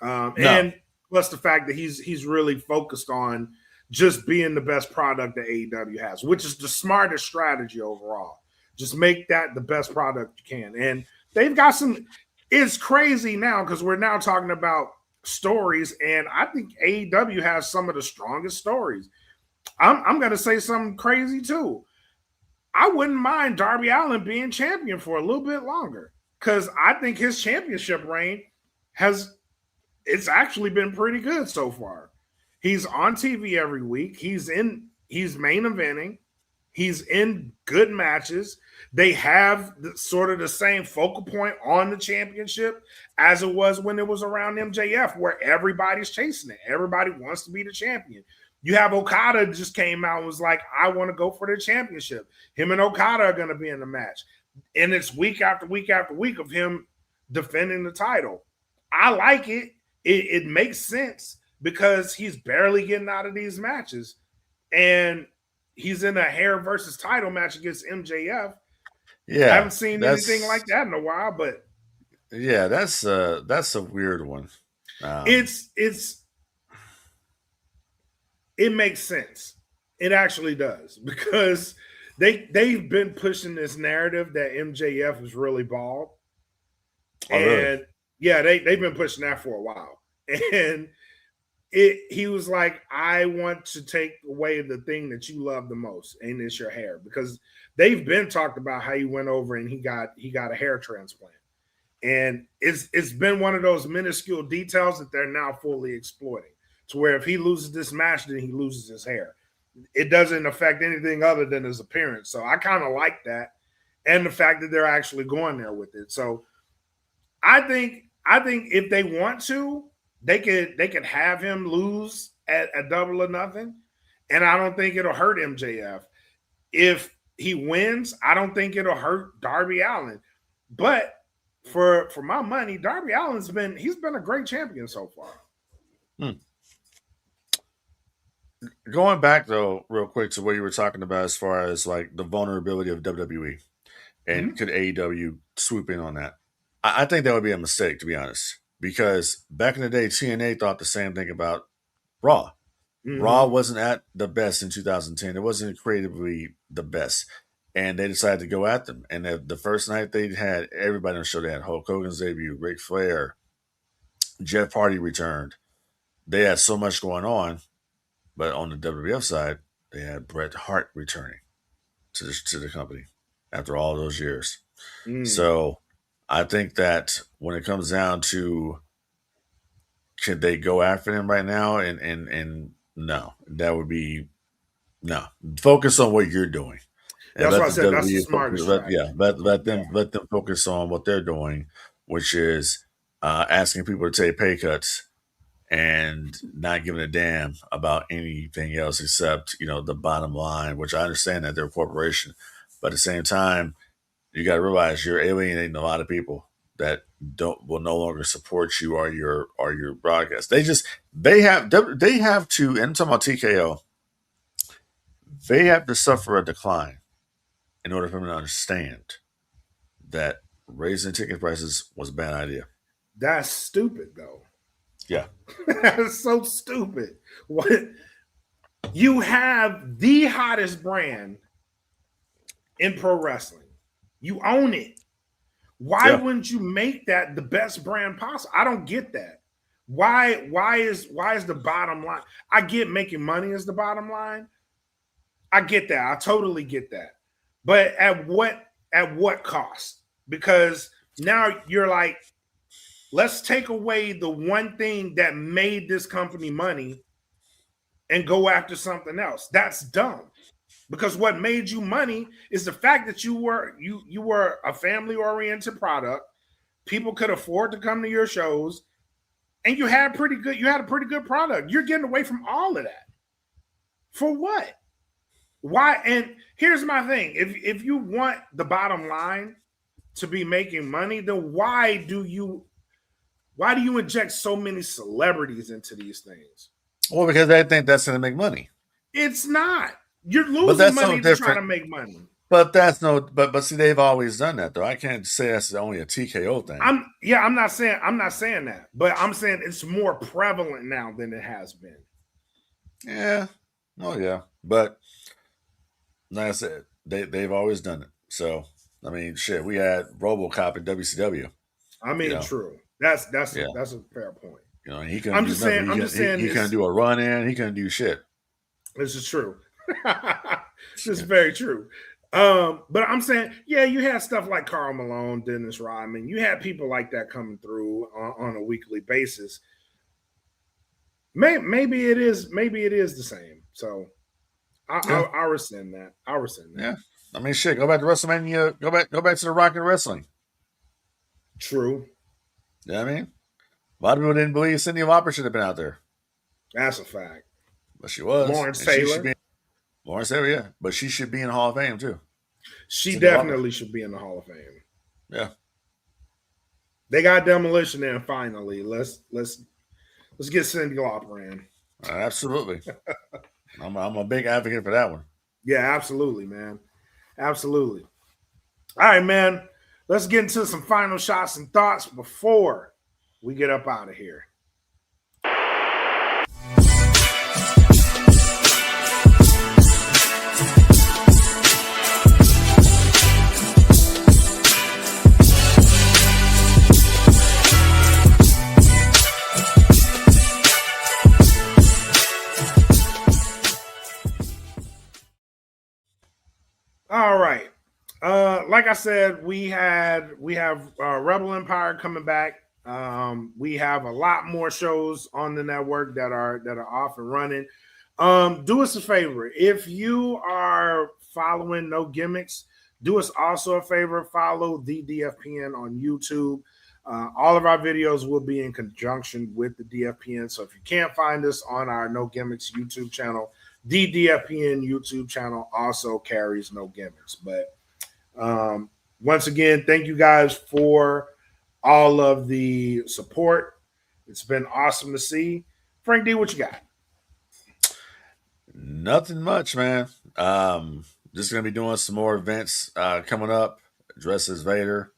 No. And plus the fact that he's really focused on just being the best product that AEW has, which is the smartest strategy overall. Just make that the best product you can. And they've got some, it's crazy now because we're now talking about stories, and I think AEW has some of the strongest stories. I'm going to say something crazy too. I wouldn't mind Darby Allin being champion for a little bit longer, because I think his championship reign it's actually been pretty good so far. He's on TV every week. He's main eventing. He's in good matches. They have sort of the same focal point on the championship as it was when it was around MJF, where everybody's chasing it. Everybody wants to be the champion. You have Okada just came out and was like, I want to go for the championship. Him and Okada are going to be in the match. And it's week after week after week of him defending the title. I like it. It makes sense, because he's barely getting out of these matches, and he's in a hair versus title match against MJF. Yeah, I haven't seen anything like that in a while, but yeah, that's a weird one. It makes sense. It actually does, because they've been pushing this narrative that MJF was really bald. Oh, and really? yeah, they've been pushing that for a while. And he was like, I want to take away the thing that you love the most, and it's your hair, because they've been talked about how he went over and he got a hair transplant. And it's been one of those minuscule details that they're now fully exploiting, to where if he loses this match, then he loses his hair. It doesn't affect anything other than his appearance. So I kind of like that, and the fact that they're actually going there with it. So I think if they want to, they could have him lose at Double or Nothing, and I don't think it'll hurt MJF. If he wins, I don't think it'll hurt Darby Allin. But for my money, Darby Allin's been a great champion so far. Going back though, real quick, to what you were talking about as far as like the vulnerability of WWE, and could AEW swoop in on that? I think that would be a mistake, to be honest, because back in the day, TNA thought the same thing about Raw. Raw wasn't at the best in 2010. It wasn't creatively the best. And they decided to go at them. And the first night they had everybody on the show. They had Hulk Hogan's debut, Ric Flair, Jeff Hardy returned. They had so much going on. But on the WWF side, they had Bret Hart returning to the company after all those years. So I think that when it comes down to, should they go after him right now? And no, that would be no. Focus on what you're doing. And that's what I said. That's the smartest strategy. Let them focus on what they're doing, which is asking people to take pay cuts and not giving a damn about anything else except, the bottom line, which I understand that they're a corporation. But at the same time, you got to realize you're alienating a lot of people that will no longer support you or your broadcast. They have to, and I'm talking about TKO, they have to suffer a decline in order for them to understand that raising ticket prices was a bad idea. That's stupid, though. Yeah. That's so stupid. What? You have the hottest brand in pro wrestling. You own it. Why wouldn't you make that the best brand possible? I don't get that. Why is the bottom line? I get making money is the bottom line. I get that. I totally get that. But at what cost? Because now you're like, let's take away the one thing that made this company money and go after something else. That's dumb. Because what made you money is the fact that you were a family-oriented product. People could afford to come to your shows, and you had a pretty good product. You're getting away from all of that. For what? Why? And here's my thing. If you want the bottom line to be making money, then why do you inject so many celebrities into these things? Well, because they think that's going to make money. It's not. You're losing money to try to make money. But that's but see, they've always done that though. I can't say that's only a TKO thing. I'm not saying that, but I'm saying it's more prevalent now than it has been. Yeah. Oh yeah. But like I said, they've always done it. So I mean, shit, we had RoboCop in WCW. I mean, true. That's a fair point. He couldn't do nothing. He couldn't do a run in. He couldn't do shit. This is true. This is very true. But I'm saying, yeah, you had stuff like Karl Malone, Dennis Rodman. You had people like that coming through on a weekly basis. Maybe it is the same. So I'll rescind that. Yeah. I mean, shit. Go back to WrestleMania. Go back to the Rock and Wrestling. True. You know what I mean? A lot of people didn't believe Cindy Lauper should have been out there. That's a fact. But she was. Lawrence Taylor. Lawrence Taylor, yeah. But she should be in the Hall of Fame, too. She definitely should be in the Hall of Fame. Yeah. They got Demolition in finally. Let's get Cindy Lauper in. Absolutely. I'm a big advocate for that one. Yeah, absolutely, man. Absolutely. All right, man. Let's get into some final shots and thoughts before we get up out of here. Like I said, we have Rebel Empire coming back. We have a lot more shows on the network that are off and running. Do us a favor. If you are following No Gimmicks, do us also a favor. Follow the DFPN on YouTube. All of our videos will be in conjunction with the DFPN. So if you can't find us on our No Gimmicks YouTube channel, the DFPN YouTube channel also carries No Gimmicks. But once again, thank you guys for all of the support. It's been awesome to see. Frank D, what you got? Nothing much, man. Just gonna be doing some more events coming up. Dressed as Vader.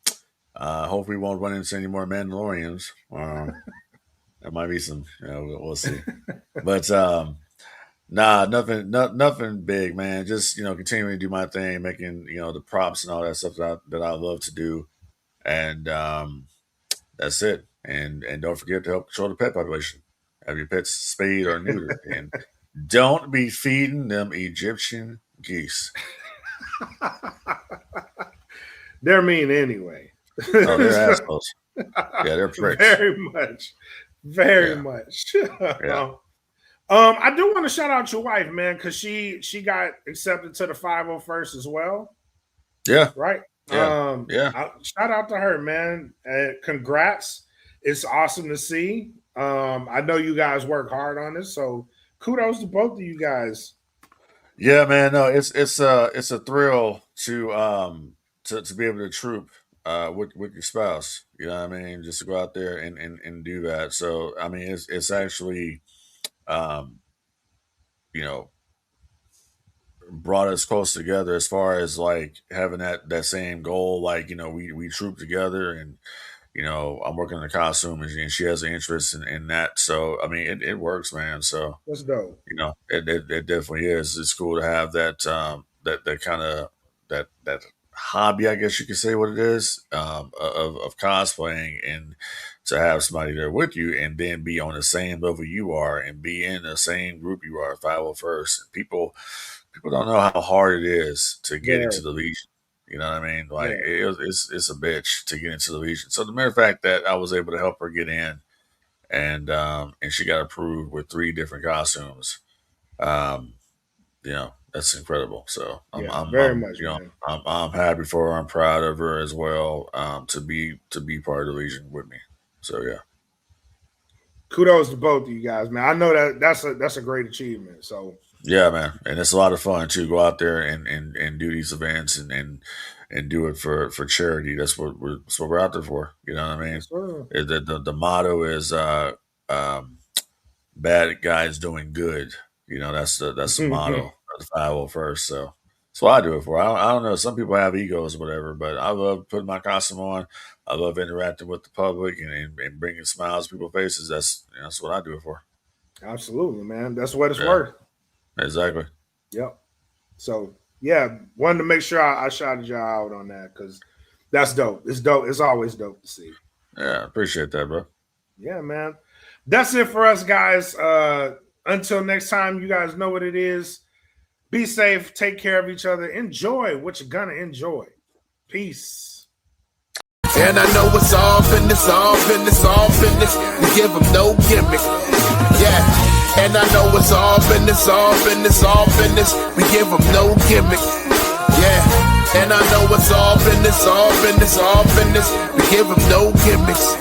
Hopefully, we won't run into any more Mandalorians. There might be some. We'll see. But nah, nothing big, man. Just continuing to do my thing, making the props and all that stuff that I love to do, and that's it. And don't forget to help control the pet population. Have your pets spayed or neutered, and don't be feeding them Egyptian geese. They're mean anyway. Oh, they're assholes. Yeah, they're pricks. Very much. Yeah. I do want to shout out your wife, man, because she got accepted to the 501st as well. Yeah. Right? Yeah. Shout out to her, man. Congrats. It's awesome to see. I know you guys work hard on this, so kudos to both of you guys. Yeah, man. No, it's a thrill to be able to troop with your spouse. You know what I mean? Just to go out there and do that. So I mean, it's actually brought us close together as far as like having that same goal. Like we troop together, and I'm working on the costume, and she has an interest in that. So I mean, it works, man. So that's dope. It definitely is. It's cool to have that that kind of that hobby, I guess you could say what it is, of cosplaying, and to have somebody there with you and then be on the same level you are and be in the same group you are, 501st. People don't know how hard it is to get into the Legion. You know what I mean? Like it's a bitch to get into the Legion. So the mere fact that I was able to help her get in, and she got approved with 3 different costumes, that's incredible. So I'm very much. I'm happy for her. I'm proud of her as well. To be part of the Legion with me. So yeah. Kudos to both of you guys, man. I know that's a great achievement. So yeah, man, and it's a lot of fun to go out there and do these events and do it for charity. That's what we're out there for. You know what I mean? Sure. The motto is bad guys doing good. That's the motto of the 501st. So that's what I do it for. I don't know. Some people have egos or whatever, but I love putting my costume on. I love interacting with the public and bringing smiles to people's faces. That's what I do it for. Absolutely, man. That's what it's worth. Exactly. Yep. So yeah, wanted to make sure I shouted y'all out on that because that's dope. It's dope. It's always dope to see. Yeah, appreciate that, bro. Yeah, man. That's it for us, guys. Until next time, you guys know what it is. Be safe. Take care of each other. Enjoy what you're gonna enjoy. Peace. And I know it's all business, all business, all business. We give them no gimmick. Yeah. And I know it's all business, all business, all business. We give them no gimmick. Yeah. And I know it's all business, all business, all business. We give them no gimmicks.